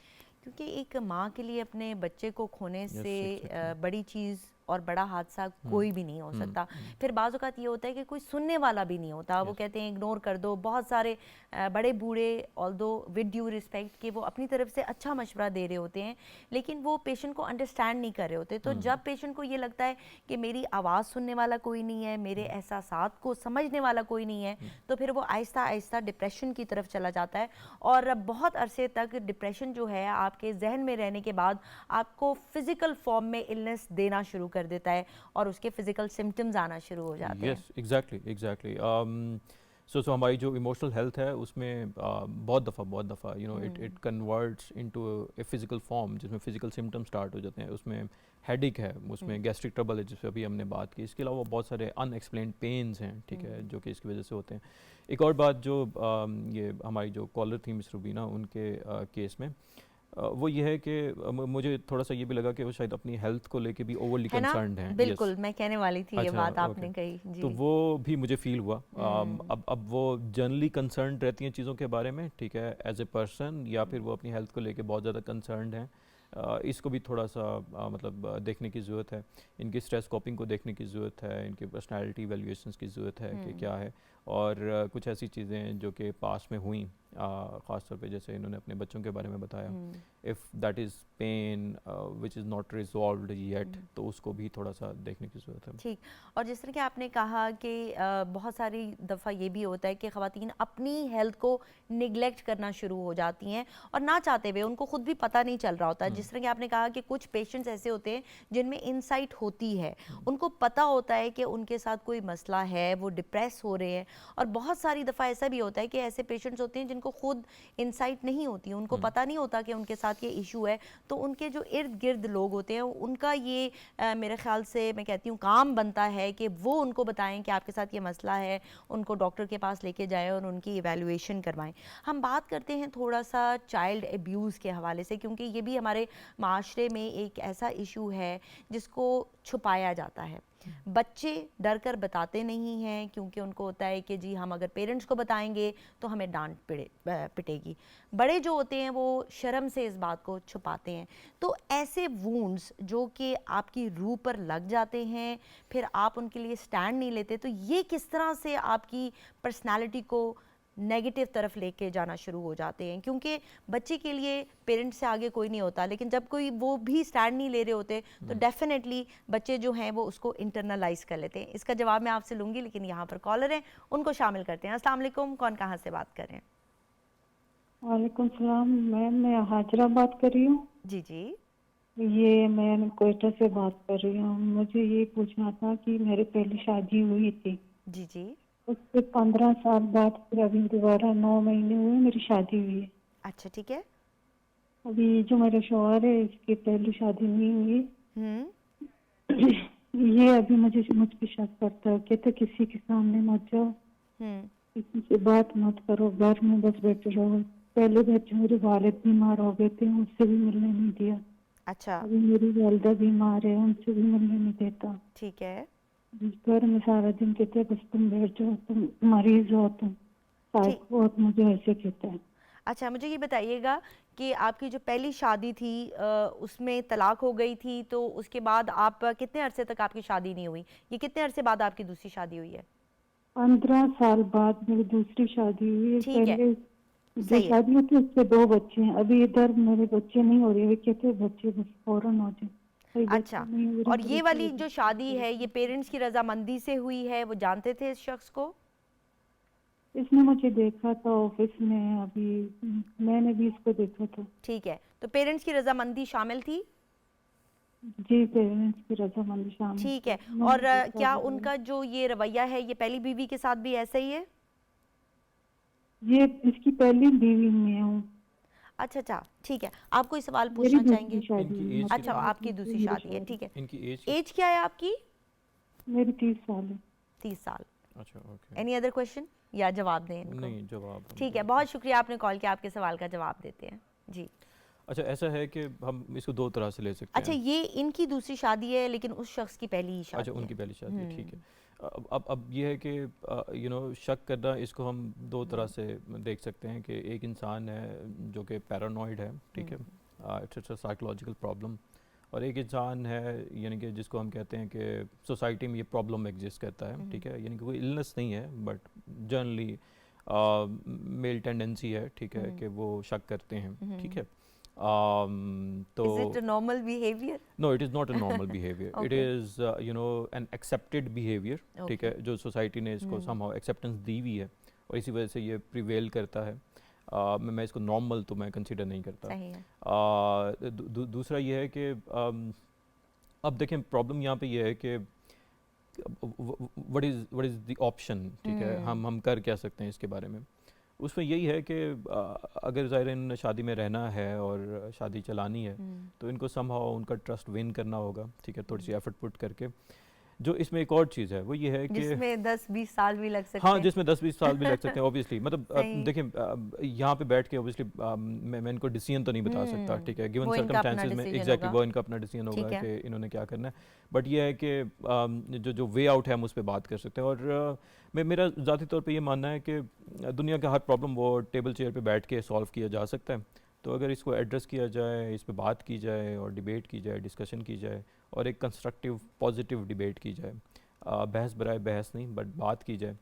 क्योंकि एक माँ के लिए अपने बच्चे को खोने से exactly. बड़ी चीज़ और बड़ा हादसा कोई भी नहीं हो सकता। फिर बाज़ औक़ात ये होता है कि कोई सुनने वाला भी नहीं होता। वो कहते हैं इग्नोर कर दो। बहुत सारे बड़े बूढ़े, ऑल्दो विद ड्यू रिस्पेक्ट, कि वो अपनी तरफ से अच्छा मशवरा दे रहे होते हैं, लेकिन वो पेशेंट को अंडरस्टैंड नहीं कर रहे होते। तो जब पेशेंट को ये लगता है कि मेरी आवाज़ सुनने वाला कोई नहीं है, मेरे एहसासात को समझने वाला कोई नहीं है, तो फिर वो आहिस्ता आहिस्ता डिप्रेशन की तरफ चला जाता है। और बहुत अरसे तक डिप्रेशन जो है आपके जहन में रहने के बाद आपको फिज़िकल फॉर्म में इलनेस देना शुरू कर देता है और उसके फिजिकल सिम्टम्स आना शुरू हो जाते हैं। Yes, exactly. सो हमारी जो इमोशनल हेल्थ है उसमें बहुत दफ़ा you know it converts into a physical form, जिसमें फिजिकल सिम्टम्स स्टार्ट हो जाते हैं। उसमें हेडेक है, उसमें गैस्ट्रिक ट्रबल है, जिस अभी हमने बात की। इसके अलावा बहुत सारे अनएक्सप्लेन्ड पेन्स हैं, ठीक है, जो कि इसकी वजह से होते हैं। एक और बात जो ये हमारी जो कॉलर थी मिस रूबीना, उनके केस में वो ये है कि मुझे थोड़ा सा ये भी लगा कि वो शायद अपनी हेल्थ को लेके भी ओवरली कंसर्न्ड हैं। बिल्कुल, मैं कहने वाली थी ये बात आपने कही जी। तो वो भी मुझे फील हुआ। अब वो जनरली कंसर्न रहती हैं चीज़ों के बारे में, ठीक है, एज ए पर्सन, या फिर वो अपनी हेल्थ को लेके बहुत ज़्यादा कंसर्न्ड हैं। इसको भी थोड़ा सा मतलब देखने की ज़रूरत है। इनकी स्ट्रेस कॉपिंग को देखने की ज़रूरत है, इनकी पर्सनैलिटी वैल्यूएशंस की ज़रूरत है कि क्या है, और कुछ ऐसी चीज़ें जो कि पास में हुई ख़ास तौर पे जैसे इन्होंने अपने बच्चों के बारे में बताया, if that is pain which is not resolved yet, तो उसको भी थोड़ा सा देखने की ज़रूरत है। ठीक। और जिस तरह कि आपने कहा कि बहुत सारी दफ़ा ये भी होता है कि ख़वातीन अपनी हेल्थ को निगलेक्ट करना शुरू हो जाती हैं और ना चाहते हुए, उनको खुद भी पता नहीं चल रहा होता। जिस तरह कि आपने कहा कि कुछ पेशेंट्स ऐसे होते हैं जिनमें इंसाइट होती है, उनको पता होता है कि उनके साथ कोई मसला है, वो डिप्रेस हो रहे हैं। और बहुत सारी दफ़ा ऐसा भी होता है कि ऐसे पेशेंट्स होते हैं जिनको खुद इंसाइट नहीं होती, उनको पता नहीं होता कि उनके साथ ये इशू है, तो उनके जो इर्द गिर्द लोग होते हैं उनका ये मेरे ख्याल से मैं कहती हूँ काम बनता है कि वो उनको बताएं कि आपके साथ ये मसला है, उनको डॉक्टर के पास लेके जाएं और उनकी इवैल्यूएशन करवाएं। हम बात करते हैं थोड़ा सा चाइल्ड एब्यूज़ के हवाले से, क्योंकि ये भी हमारे माशरे में एक ऐसा इशू है जिसको छुपाया जाता है। बच्चे डर कर बताते नहीं हैं क्योंकि उनको होता है कि जी हम अगर पेरेंट्स को बताएंगे तो हमें डांट पिटेगी। बड़े जो होते हैं वो शर्म से इस बात को छुपाते हैं। तो ऐसे वूंड्स जो कि आपकी रूह पर लग जाते हैं, फिर आप उनके लिए स्टैंड नहीं लेते, तो ये किस तरह से आपकी पर्सनालिटी को नेगेटिव तरफ लेके जाना शुरू हो जाते हैं? क्योंकि बच्चे के लिए पेरेंट्स से आगे कोई नहीं होता, लेकिन जब कोई वो भी स्टैंड नहीं ले रहे होते तो डेफिनेटली बच्चे जो हैं वो उसको इंटरनलाइज कर लेते हैं। इसका जवाब मैं आपसे लूँगी, लेकिन यहाँ पर कॉलर हैं, उनको शामिल करते हैं। अस्सलाम वालेकुम, कौन कहाँ से बात कर रहे हैं? वालेकुम सलाम मैम, मैं हाजरा बात कर रही हूँ। जी जी। ये मैं कोयटा से बात कर रही हूँ। मुझे ये पूछना था कि मेरी पहली शादी हुई थी, जी जी। उसके 15 साल बाद फिर अभी दोबारा 9 महीने हुए मेरी शादी हुई है। अच्छा ठीक है। अभी जो मेरा शौहर है इसकी पहली शादी नहीं हुई। ये अभी मुझ पे शक करता है, कहते किसी के सामने मत जाओ, किसी से बात मत करो, घर में बस बैठे रहो। पहले बच्चे मेरे वालिद बीमार हो गए थे, उससे भी मिलने नहीं दिया। अच्छा अभी मेरी वालिदा बीमार है, उनसे भी मिलने नहीं देता। ठीक है। घर में सारा दिन कहते हैं बस तुम बैठ जाओ, तुम मरीज हो, तुम बहुत मुझे ऐसे कहते हैं। अच्छा मुझे ये बताइएगा कि आपकी जो पहली शादी थी उसमें तलाक हो गई थी, तो उसके बाद आप कितने अरसे तक आपकी शादी नहीं हुई? ये कितने अरसे बाद आपकी दूसरी शादी हुई है? 15 साल बाद मेरी दूसरी शादी हुई है। पहले जो शादी हुई थी उसके 2 बच्चे हैं। अभी इधर मेरे बच्चे नहीं हो रहे, वे कहते हैं बच्चे बस फौरन हो जाए। अच्छा, और ये वाली जो शादी है ये पेरेंट्स की रजामंदी से हुई है? वो जानते थे इस शख्स को? इसने मुझे देखा था ऑफिस में, अभी मैंने भी इसको देखा था। ठीक है, तो पेरेंट्स की रजामंदी शामिल थी? जी पेरेंट्स की रजामंदी शामिल। ठीक है, और क्या उनका जो ये रवैया है ये पहली बीवी के साथ भी ऐसा ही है? ये इसकी पहली बीवी में हूँ। अच्छा अच्छा ठीक है। आप कोई सवाल पूछना चाहेंगे? अच्छा आपकी दूसरी शादी है, ठीक है। इनकी एज क्या है आपकी? मेरी 30 साल है। 30 साल। अच्छा ओके। एनी अदर क्वेश्चन या जवाब दें इनको? नहीं जवाब। ठीक है, बहुत शुक्रिया आपने कॉल किया, आपके सवाल का जवाब देते हैं जी। अच्छा ऐसा है कि हम इसको 2 तरह से ले सकते हैं। अच्छा ये इनकी दूसरी शादी है लेकिन उस शख्स की पहली ही शादी अच्छा उनकी है। पहली शादी है, ठीक है। अब ये है कि शक करना, इसको हम 2 तरह से देख सकते हैं कि एक इंसान है जो कि पैरानॉइड है, ठीक है, इट्स अ साइकोलॉजिकल प्रॉब्लम, और एक इंसान है यानी कि जिसको हम कहते हैं कि सोसाइटी में ये प्रॉब्लम एग्जिस्ट करता है, ठीक है, यानी कि कोई इलनेस नहीं है बट जनरली मेल टेंडेंसी है, ठीक है, कि वो शक करते हैं, ठीक है। तो Is it a normal behavior? No, it is not a normal behavior. Okay. It is an accepted behavior, ठीक है, जो सोसाइटी ने इसको somehow acceptance दी हुई है और इसी वजह से ये प्रिवेल करता है। मैं इसको नॉर्मल तो मैं कंसिडर नहीं करता। सही है। दूसरा ये है कि अब देखें प्रॉब्लम यहाँ पे ये है कि व्हाट इज़ द ऑप्शन, ठीक है, हम कर क्या सकते हैं इसके बारे में। उसमें यही है कि अगर ज़ाहिर इन्होंने शादी में रहना है और शादी चलानी है तो इनको समहाउ उनका ट्रस्ट विन करना होगा, ठीक है, थोड़ी सी एफर्ट पुट करके। जो इसमें एक और चीज़ है वो ये है कि जिसमें 10-20 साल भी लग सकते हैं। हाँ, जिसमें 10-20 साल भी लग सकते हैं ऑब्वियसली। मतलब देखिए यहाँ पे बैठ के ऑब्वियसली मैं इनको डिसीजन तो नहीं बता सकता, ठीक है, गिवन सर्कमस्टेंसेस में एग्जैक्टली वो इनका अपना डिसीजन होगा कि इन्होंने क्या करना है। बट ये है कि जो वे आउट है हम उस पर बात कर सकते हैं। और मेरा ज़ाती तौर पे ये मानना है कि दुनिया का हर प्रॉब्लम वो टेबल चेयर पे बैठ के सॉल्व किया जा सकता है। तो अगर इसको एड्रेस किया जाए, इस पे बात की जाए और डिबेट की जाए, डिस्कशन की जाए और एक कंस्ट्रक्टिव पॉजिटिव डिबेट की जाए, बहस बराए बहस नहीं, बट बात की जाए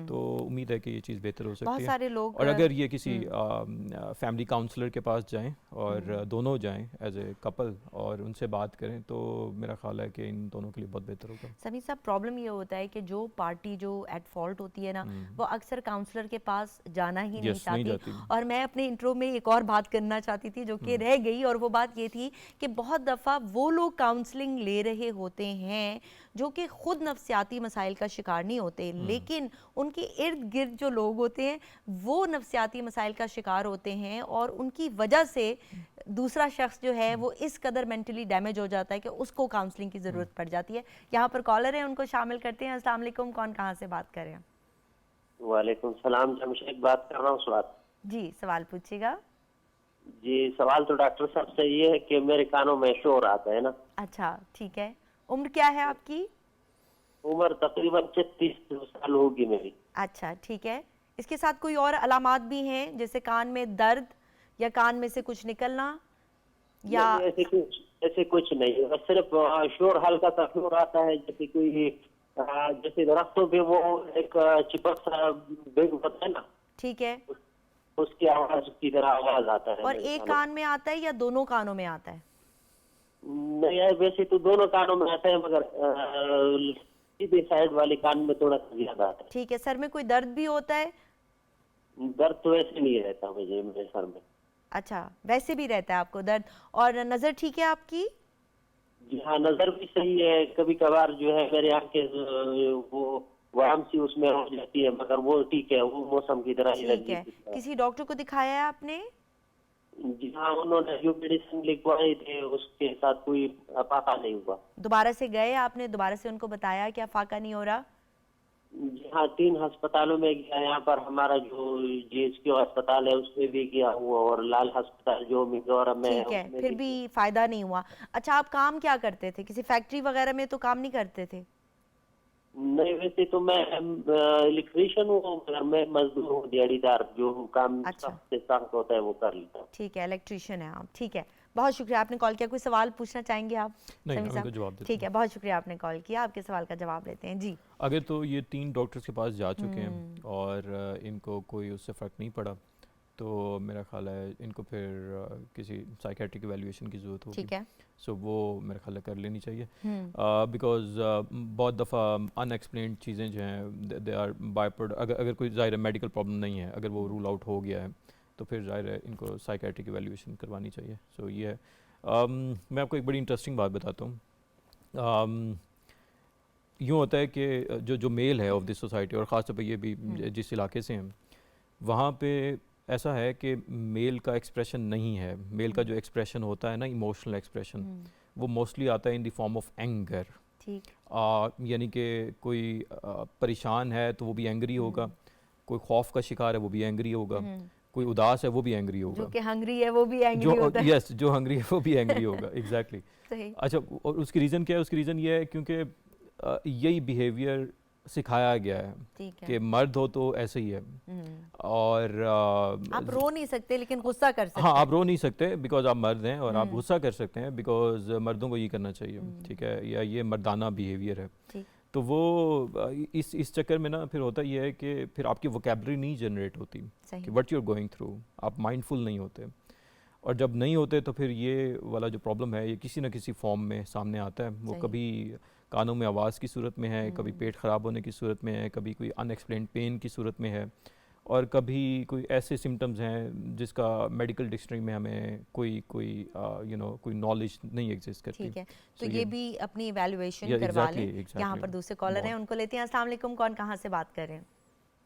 तो उम्मीद है कि ये चीज़ बेहतर हो सकती बहुत है। सारे लोग और अगर ये किसी फैमिली काउंसलर के पास जाएं और दोनों जाएं एज ए कपल और उनसे बात करें तो मेरा ख्याल है कि इन दोनों के लिए बहुत बेहतर होगा। समीर साहब, प्रॉब्लम ये होता है कि जो पार्टी जो एट फॉल्ट होती है ना, वो अक्सर काउंसलर के पास जाना ही नहीं Yes, नहीं चाहती। जाती। और मैं अपने इंट्रो में एक और बात करना चाहती थी जो कि रह गई, और वो बात ये थी कि बहुत दफ़ा वो लोग काउंसलिंग ले रहे होते हैं जो कि खुद नफ्सियाती मसाइल का शिकार नहीं होते, लेकिन उनके इर्द गिर्द जो लोग होते हैं वो नफ्सियाती मसाइल का शिकार होते हैं, और उनकी वजह से दूसरा शख्स जो है वो इस कदर मेंटली डैमेज हो जाता है कि उसको काउंसलिंग की ज़रूरत पड़ जाती है। यहाँ पर कॉलर है, उनको शामिल करते हैं। अस्सलाम वालेकुम, कौन कहाँ से बात कर रहे हैं? वालेकुम सलाम, जमशेद बात कर रहा हूँ स्वाद। जी, सवाल पूछिएगा। जी, सवाल तो डॉक्टर साहब से ये है कि मेरे कानों में शोर आता है ना। अच्छा, ठीक है। उम्र क्या है आपकी? उम्र तकरीबन 36 साल होगी मेरी। अच्छा, ठीक है। इसके साथ कोई और अलामात भी हैं, जैसे कान में दर्द या कान में से कुछ निकलना या? नहीं, ऐसे कुछ नहीं, बस सिर्फ शोर, हल्का सा शोर आता है, जैसे कोई जैसे दरख्तों पे वो एक चिपक सा बेग होता है ना, ठीक है। उसकी आवाज की तरह आवाज आता है। और एक कान में आता है या दोनों कानों में आता है? नहीं है, वैसे तो दोनों कानों में आता है, मगर सीधे साइड वाले कान में थोड़ा ज्यादा आता है। ठीक है। सर में कोई दर्द भी होता है? दर्द तो ऐसे नहीं रहता मुझे मेरे सर में। अच्छा, वैसे भी रहता है आपको दर्द। और नज़र ठीक है आपकी? जी हाँ, नजर भी सही है। कभी कभार जो है मेरे आंखें वो वाम सी उसमें हो जाती है, मगर वो ठीक है, वो मौसम की तरह ही ठीक है। लगती है। किसी डॉक्टर को दिखाया है आपने? जी हाँ, उन्होंने जो मेडिसिन लिखवाई थे उसके साथ कोई फाका नहीं हुआ। दोबारा से गए आपने? दोबारा से उनको बताया क्या फाका नहीं हो रहा? जी हाँ, 3 अस्पतालों में गया। यहाँ पर हमारा जो GHQ अस्पताल है उसमें भी गया हुआ, और लाल अस्पताल जो मिजोरम में है ठीक है, उसमें फिर भी फायदा नहीं हुआ। अच्छा, आप काम क्या करते थे? किसी फैक्ट्री वगैरह में तो काम नहीं करते थे? नहीं, वैसे तो मैं इलेक्ट्रीशियन हूँ, मगर मैं मजदूर हूँ, दिहाड़ीदार, जो काम अच्छा। सबसे सख्त होता है वो कर लेता हूँ। ठीक है, इलेक्ट्रीशियन है आप। ठीक है, बहुत शुक्रिया, आपने कॉल किया। कोई सवाल पूछना चाहेंगे आप? नहीं, समीर मैं साहब? उनको जवाब देता ठीक है, बहुत शुक्रिया, आपने कॉल किया। आपके सवाल का जवाब लेते हैं। जी। अगर तो ये 3 डॉक्टर्स के पास जा चुके हैं और इनको कोई उससे फ़र्क नहीं पड़ा तो मेरा ख्याल है इनको फिर किसी साइकेट्रिक इवैल्यूएशन की ज़रूरत होगी। ठीक है। सो वो मेरा ख्याल है कर लेनी चाहिए, बिकॉज बहुत दफ़ा अनएक्सप्लेन्ड चीज़ें जो हैं दे आर बायप्रोड। अगर कोई ज़ाहिर मेडिकल प्रॉब्लम नहीं है, अगर वो रूल आउट हो गया है तो फिर ज़ाहिर है इनको साइकेट्रिक इवैल्यूएशन करवानी चाहिए। सो ये है। मैं आपको एक बड़ी इंटरेस्टिंग बात बताता हूँ। यूँ होता है कि जो मेल है ऑफ दिस सोसाइटी, और ख़ास तौर पे ये भी जिस इलाके से हैं वहाँ पे ऐसा है कि मेल का एक्सप्रेशन नहीं है। मेल का जो एक्सप्रेशन होता है ना, इमोशनल एक्सप्रेशन, वो मोस्टली आता है in the form of anger. ठीक। यानी कि कोई परेशान है तो वो भी एंग्री होगा, कोई खौफ का शिकार है वो भी एंग्री होगा, कोई उदास है वो भी एंग्री होगा, जो कि हंग्री है वो भी एंग्री होता है। यस, जो हंग्री है वो भी एंग्री होगा। एग्जैक्टली। सही। अच्छा, और उसकी रीज़न क्या है? उसकी रीज़न ये है क्योंकि यही बिहेवियर सिखाया गया है कि मर्द हो तो ऐसे ही है। और आप रो नहीं सकते लेकिन गुस्सा कर सकते हाँ, हैं। आप रो नहीं सकते बिकॉज आप मर्द हैं, और आप गुस्सा कर सकते हैं बिकॉज मर्दों को ये करना चाहिए। ठीक है, या ये मर्दाना बिहेवियर है। तो वो इस चक्कर में ना फिर होता ये है कि फिर आपकी वोकैबुलरी नहीं जनरेट होती कि what you are going through. आप माइंडफुल नहीं होते, और जब नहीं होते तो फिर ये वाला जो प्रॉब्लम है ये किसी न किसी फॉर्म में सामने आता है। वो कभी कानों में आवाज़ की सूरत में है, कभी पेट ख़राब होने की सूरत में है, कभी कोई अनएक्सप्लेन्ड पेन की सूरत में है, और कभी कोई ऐसे सिम्टम्स हैं जिसका मेडिकल डिक्शनरी में हमें कोई कोई नॉलेज नहीं एग्जिस्ट करती। ठीक है, तो ये भी अपनी इवैल्यूएशन करवा लें। यहाँ पर दूसरे कॉलर हैं, उनको लेते हैं। अस्सलाम वालेकुम, कौन कहाँ से बात कर रहे हैं?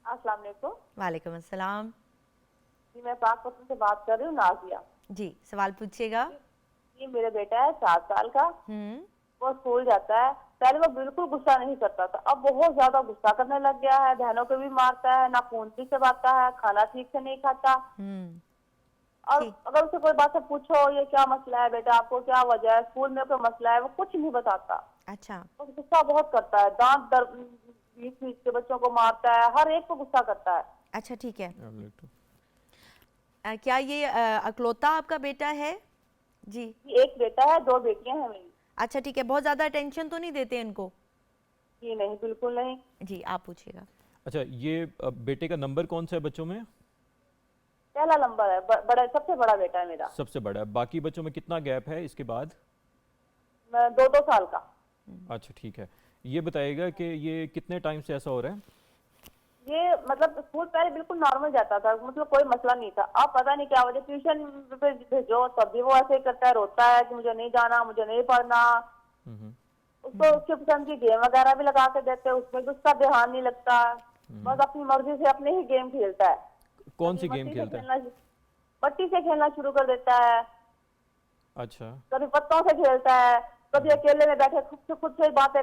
अस्सलाम वालेकुम। वालेकुम अस्सलाम। जी, मैं पाकपतन से बात कर रही हूँ, नाजिया। जी, सवाल पूछिएगा। ये मेरा बेटा है 4 साल का, वो स्कूल जाता है। पहले वो बिल्कुल गुस्सा नहीं करता था, अब बहुत ज्यादा गुस्सा करने लग गया है। बहनों को भी मारता है, नाखून भी चबाता है, खाना ठीक से नहीं खाता। और अगर उसे कोई बात से पूछो ये क्या मसला है बेटा, आपको क्या वजह है, स्कूल में कोई मसला है, वो कुछ नहीं बताता। अच्छा। वो गुस्सा बहुत करता है, दांत बीच बीच के बच्चों को मारता है, हर एक को गुस्सा करता है। अच्छा, ठीक है। क्या ये अकलौता आपका बेटा है? जी, एक बेटा है, 2 बेटियां हैं मेरी। अच्छा, ठीक है। बहुत ज़्यादा अटेंशन तो नहीं देते इनको? जी नहीं, बिल्कुल नहीं। जी आप पूछिएगा। अच्छा, ये बेटे का नंबर कौन सा है बच्चों में? पहला नंबर है, बड़ा, सबसे बड़ा बेटा है मेरा। सबसे बड़ा है। बाकी बच्चों में कितना गैप है इसके बाद? मैं 2-2 साल का। अच्छा ठीक है। ये बताइएगा कि ये कितने टाइम से ऐसा हो रहा है? ये मतलब स्कूल पहले बिल्कुल नॉर्मल जाता था, मतलब कोई मसला नहीं था। अब पता नहीं क्या वजह, ट्यूशन पे भेजो तब भी वो ऐसे ही करता है, रोता है कि मुझे नहीं जाना, मुझे नहीं पढ़ना। उसको उसके पसंद की गेम वगैरह भी लगा के देते हैं, उसमें भी उसका ध्यान नहीं लगता। बस अपनी मर्जी से अपने ही गेम खेलता है। कौन सी कभी गेम मट्टी से खेलता है? मट्टी से खेलना शुरू कर देता है, अच्छा। कभी पत्तों से खेलता है, कभी अकेले में बैठे खुद से ही बातें,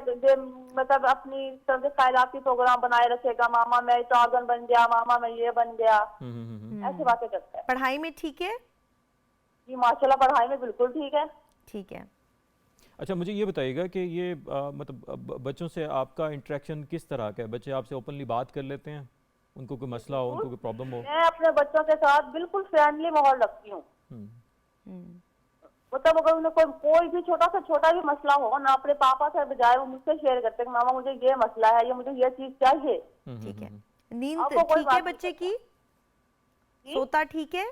मतलब अपनी तरफ से ख्यालाती प्रोग्राम बनाए रखेगा। मामा मैं टार्जन बन गया, मामा मैं ये बन गया, ऐसी बातें करता है। पढ़ाई में ठीक है? जी माशाल्लाह, पढ़ाई में बिल्कुल ठीक है। ठीक है। अच्छा, मुझे ये बताइएगा कि ये मतलब बच्चों से आपका इंटरेक्शन किस तरह का है? बच्चे आपसे ओपनली बात कर लेते हैं? उनको कोई मसला हो, उनको कोई प्रॉब्लम हो? मैं अपने बच्चों के साथ बिल्कुल फ्रेंडली माहौल रखती हूँ। मतलब अगर उन्हें कोई भी छोटा से छोटा भी मसला हो ना, अपने पापा से बजाय वो मुझसे शेयर करते हैं कि मामा मुझे ये मसला है, ये मुझे ये चीज चाहिए। ठीक है। नींद आपको कोई ठीक है बात बच्चे नहीं की? जी? सोता ठीक है?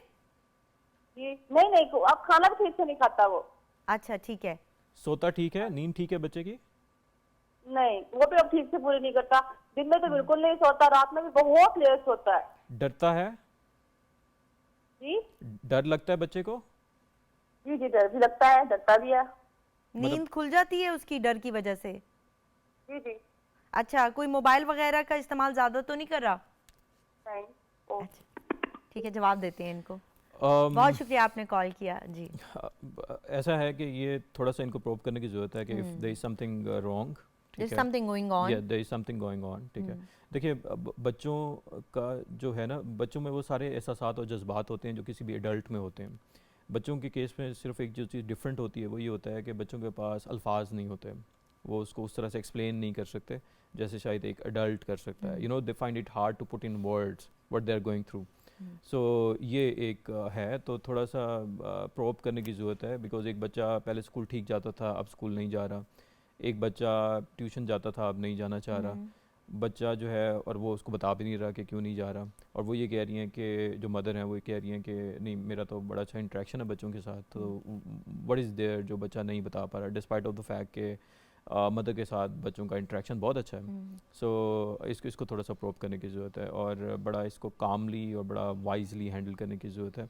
जी नहीं, अब खाना भी ठीक से नहीं खाता वो। अच्छा ठीक है। सोता ठीक है? नींद ठीक है बच्चे की? नहीं, वो भी अब ठीक से पूरी नहीं करता। दिन में तो बिल्कुल नहीं सोता, रात में भी बहुत लेट सोता है। डरता है? जी डर लगता है बच्चे को? जी जी, डर भी लगता है, डरता भी है। नींद खुल जाती है उसकी डर की वजह से? जी जी। अच्छा, कोई मोबाइल वगैरह का इस्तेमाल ज़्यादा तो नहीं कर रहा? नहीं। अच्छा ठीक है, जवाब देते हैं इनको। बहुत शुक्रिया आपने कॉल किया। जी ऐसा है कि ये थोड़ा सा इनको प्रूव करने की ज़रूरत है कि if there is something wrong, ठीक है, something going on, there is something going on, ठीक है। देखिए बच्चों का जो है ना, बच्चों में वो सारे एहसासात और जज्बात होते हैं जो किसी भी एडल्ट में होते हैं। बच्चों के केस में सिर्फ एक जो चीज़ डिफरेंट होती है वो ये होता है कि बच्चों के पास अल्फाज नहीं होते, वो उसको उस तरह से एक्सप्लेन नहीं कर सकते जैसे शायद एक अडल्ट कर सकता है। You know, they find it hard to put in words what they are going through. So ये एक है, तो थोड़ा सा प्रोब करने की ज़रूरत है। बिकॉज एक बच्चा पहले स्कूल ठीक जाता था, अब स्कूल नहीं जा रहा। एक बच्चा ट्यूशन जाता था, अब नहीं जाना चाह रहा। बच्चा जो है, और वो उसको बता भी नहीं रहा कि क्यों नहीं जा रहा। और वो ये कह रही हैं कि जो मदर हैं वो ये कह रही हैं कि नहीं, मेरा तो बड़ा अच्छा इंटरेक्शन है बच्चों के साथ। तो व्हाट इज़ देयर जो बच्चा नहीं बता पा रहा, डिस्पाइट ऑफ द फैक्ट कि मदर के साथ बच्चों का इंटरेक्शन बहुत अच्छा है। सो इसको थोड़ा सा प्रोब करने की ज़रूरत है और बड़ा इसको कामली और बड़ा वाइजली हैंडल करने की ज़रूरत है।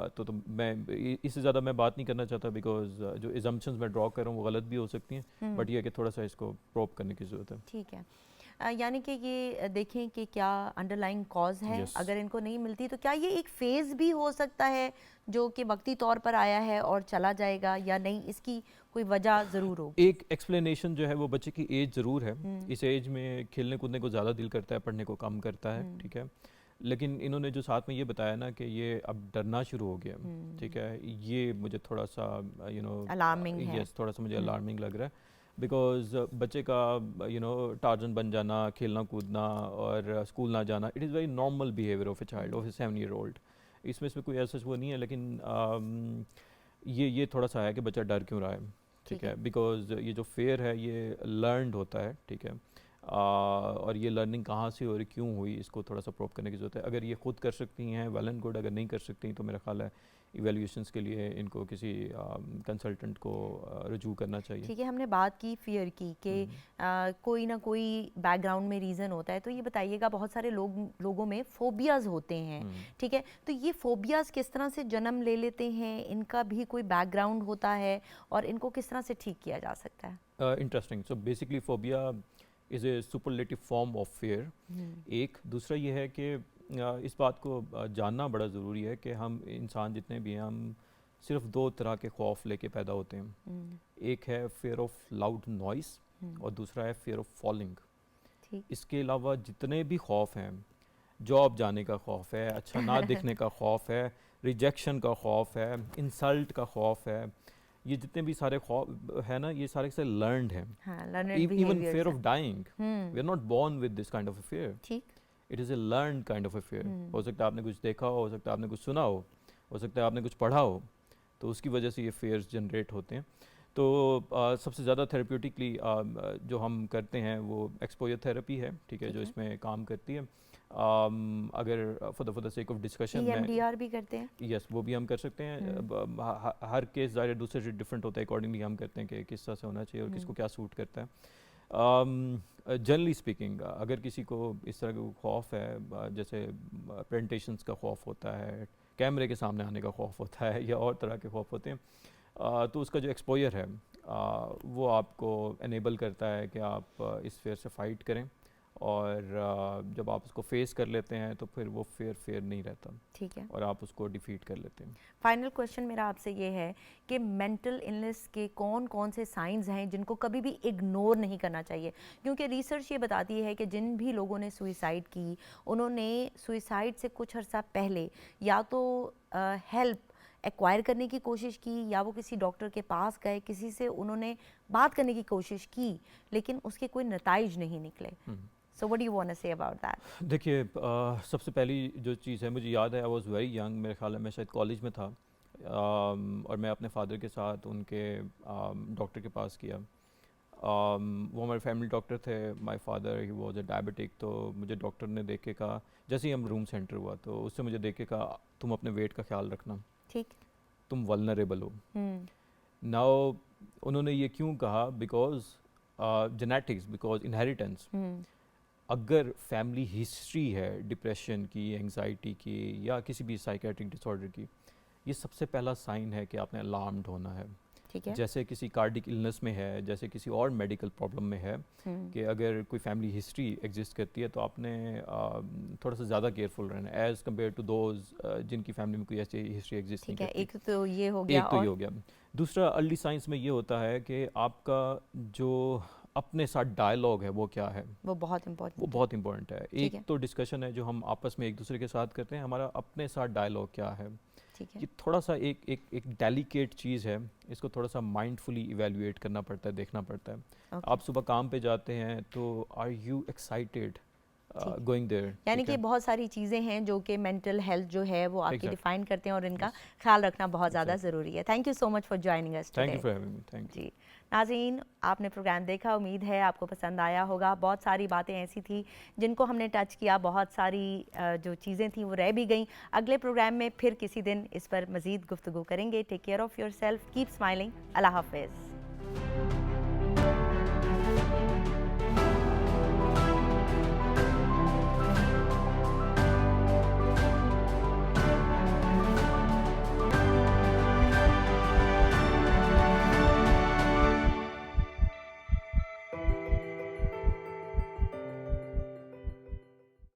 तो मैं इससे ज़्यादा मैं बात नहीं करना चाहता, बिकॉज जो इजम्पशंस मैं ड्रॉ कर रहा हूँ वो गलत भी हो सकती हैं, बट ये है कि थोड़ा सा इसको प्रोब करने की ज़रूरत है। ठीक है। यानी कि ये देखें कि क्या अंडरलाइंग कॉज है। Yes. अगर इनको नहीं मिलती तो क्या ये एक फेज़ भी हो सकता है जो कि वक्ती तौर पर आया है और चला जाएगा, या नहीं इसकी कोई वजह ज़रूर होगी? एक एक्सप्लेनेशन जो है वो बच्चे की एज ज़रूर है। इस एज में खेलने कूदने को ज़्यादा दिल करता है, पढ़ने को कम करता है, ठीक है। लेकिन इन्होंने जो साथ में ये बताया ना कि ये अब डरना शुरू हो गया, ठीक है, ये मुझे थोड़ा सा अलार्मिंग है। यस, थोड़ा सा मुझे अलार्मिंग लग रहा है। बिकॉज बच्चे का टार्जन बन जाना, खेलना कूदना और स्कूल ना जाना, it is very normal behaviour of a child, of A 7 year old। इसमें कोई ऐसा वो नहीं है, लेकिन ये थोड़ा सा है कि बच्चा डर क्यों रहा है, ठीक है। बिकॉज ये जो फेयर है ये लर्नड होता है, ठीक है। और ये लर्निंग कहाँ से और क्यों हुई, इसको थोड़ा सा प्रूव करने की ज़रूरत है। अगर ये खुद कर सकती हैं वेल एंड गुड, अगर नहीं कर सकती तो मेरा ख्याल है इवेल्यूशंस के लिए इनको किसी कंसल्टेंट को रुजू करना चाहिए। ठीक है, हमने बात की फियर की कि कोई ना कोई बैकग्राउंड में रीज़न होता है। तो ये बताइएगा, बहुत सारे लोगों में फोबियाज़ होते हैं, ठीक है, तो ये फोबियाज़ किस तरह से जन्म ले लेते हैं, इनका भी कोई बैकग्राउंड होता है और इनको किस तरह से ठीक किया जा सकता है? Interesting. So basically phobia is a superlative form of fair. एक दूसरा ये है कि इस बात को जानना बड़ा ज़रूरी है कि हम इंसान जितने भी हैं, हम सिर्फ 2 तरह के खौफ लेके पैदा होते हैं। एक है फेयर ऑफ लाउड नॉइस और दूसरा है फेयर ऑफ फॉलिंग। इसके अलावा जितने भी खौफ हैं, जॉब जाने का खौफ है, अच्छा ना दिखने का खौफ है, रिजेक्शन का खौफ है, इंसल्ट का खौफ है, ये जितने भी सारे खौफ है ना, ये सारे से लर्नड हैं। Even fear of dying, we are not born with this kind of a fear. ठीक, it is a learn kind of a fear. हो सकता है आपने कुछ देखा हो सकता है आपने कुछ सुना हो सकता है आपने कुछ पढ़ा हो, तो उसकी वजह से ये फेयर्स जनरेट होते हैं। तो सबसे ज़्यादा थेरेप्यूटिकली जो हम करते हैं वो एक्सपोजर थेरेपी है, ठीक है, जो इसमें काम करती है। अगर for the sake of discussion EMDR भी करते हैं? यस, वो भी हम कर सकते हैं। हर केस ज़ाहिर दूसरे से डिफरेंट होता है, अकॉर्डिंगली हम करते हैं कि किस तरह से होना चाहिए और किसको क्या सूट करता है। जनरली स्पीकिंग, अगर किसी को इस तरह का खौफ है, जैसे प्रेजेंटेशंस का खौफ होता है, कैमरे के सामने आने का खौफ होता है, या और तरह के खौफ होते हैं, तो उसका जो एक्सपोजर है वो आपको एनेबल करता है कि आप इस फेयर से फ़ाइट करें, और जब आप उसको फेस कर लेते हैं तो फिर वो फेयर नहीं रहता, ठीक है, और आप उसको डिफीट कर लेते हैं। फाइनल क्वेश्चन मेरा आपसे ये है कि मेंटल इलनेस के कौन कौन से साइंस हैं जिनको कभी भी इग्नोर नहीं करना चाहिए, क्योंकि रिसर्च ये बताती है कि जिन भी लोगों ने सुइसाइड की, उन्होंने सुइसाइड से कुछ अर्सा पहले या तो हेल्प एक्वायर करने की कोशिश की, या वो किसी डॉक्टर के पास गए, किसी से उन्होंने बात करने की कोशिश की, लेकिन उसके कोई नताइज नहीं निकले। So what do you want to say about that? देखिए, सबसे पहली जो चीज़ है, मुझे याद है आई वाज वेरी यंग, मेरे ख्याल है मैं शायद कॉलेज में था, और मैं अपने फादर के साथ उनके डॉक्टर के पास किया। वो हमारे फैमिली डॉक्टर थे। My father he was a diabetic, तो मुझे डॉक्टर ने देख के कहा, जैसे ही हम रूम से एंटर हुआ तो उससे मुझे देख के कहा, तुम अपने वेट का ख्याल रखना, ठीक, तुम वल्नरेबल हो। नाउ उन्होंने ये क्यों कहा? Because genetics, because inheritance. अगर फैमिली हिस्ट्री है डिप्रेशन की, एंजाइटी की, या किसी भी साइकेट्रिक डिसऑर्डर की, ये सबसे पहला साइन है कि आपने अलार्म्ड होना है। ठीक है, जैसे किसी कार्डिक इलनेस में है, जैसे किसी और मेडिकल प्रॉब्लम में है, कि अगर कोई फैमिली हिस्ट्री एग्जिस्ट करती है तो आपने थोड़ा सा ज़्यादा केयरफुल रहना है एज़ कम्पेयर टू दोज जिनकी फैमिली में कोई ऐसी हिस्ट्री एग्जिस्ट नहीं ठीक है, करती। एक तो ये हो गया, एक तो ये और हो गया। दूसरा, अर्ली साइंस में ये होता है कि आपका जो अपने साथ डायलॉग है वो क्या है, वो बहुत इम्पोर्टेंट, वो बहुत इंपॉर्टेंट है। ठीक है। एक तो डिस्कशन है जो हम आपस में एक दूसरे के साथ करते हैं, हमारा अपने साथ डायलॉग क्या है। ठीक है, ये थोड़ा सा एक डेलिकेट चीज़ है, इसको थोड़ा सा माइंडफुली इवेल्युएट करना पड़ता है, देखना पड़ता है। Okay. आप सुबह काम पे जाते हैं तो are you excited going there? यानी कि बहुत सारी चीज़ें हैं जो कि मेंटल हेल्थ जो है वो आपकी Exactly. डिफाइन करते हैं, और इनका ख्याल रखना बहुत ज़्यादा ज़रूरी है। Thank you so much for joining us thank you today. For having me. Thank you. जी नाज़रीन, आपने प्रोग्राम देखा, उम्मीद है आपको पसंद आया होगा। बहुत सारी बातें ऐसी थी जिनको हमने टच किया, बहुत सारी जो चीज़ें थी वो रह भी गई। अगले प्रोग्राम में फिर किसी दिन इस पर मज़ीद गुफ्तगू करेंगे। Take care of your self, keep smiling. Allah हाफ़िज़।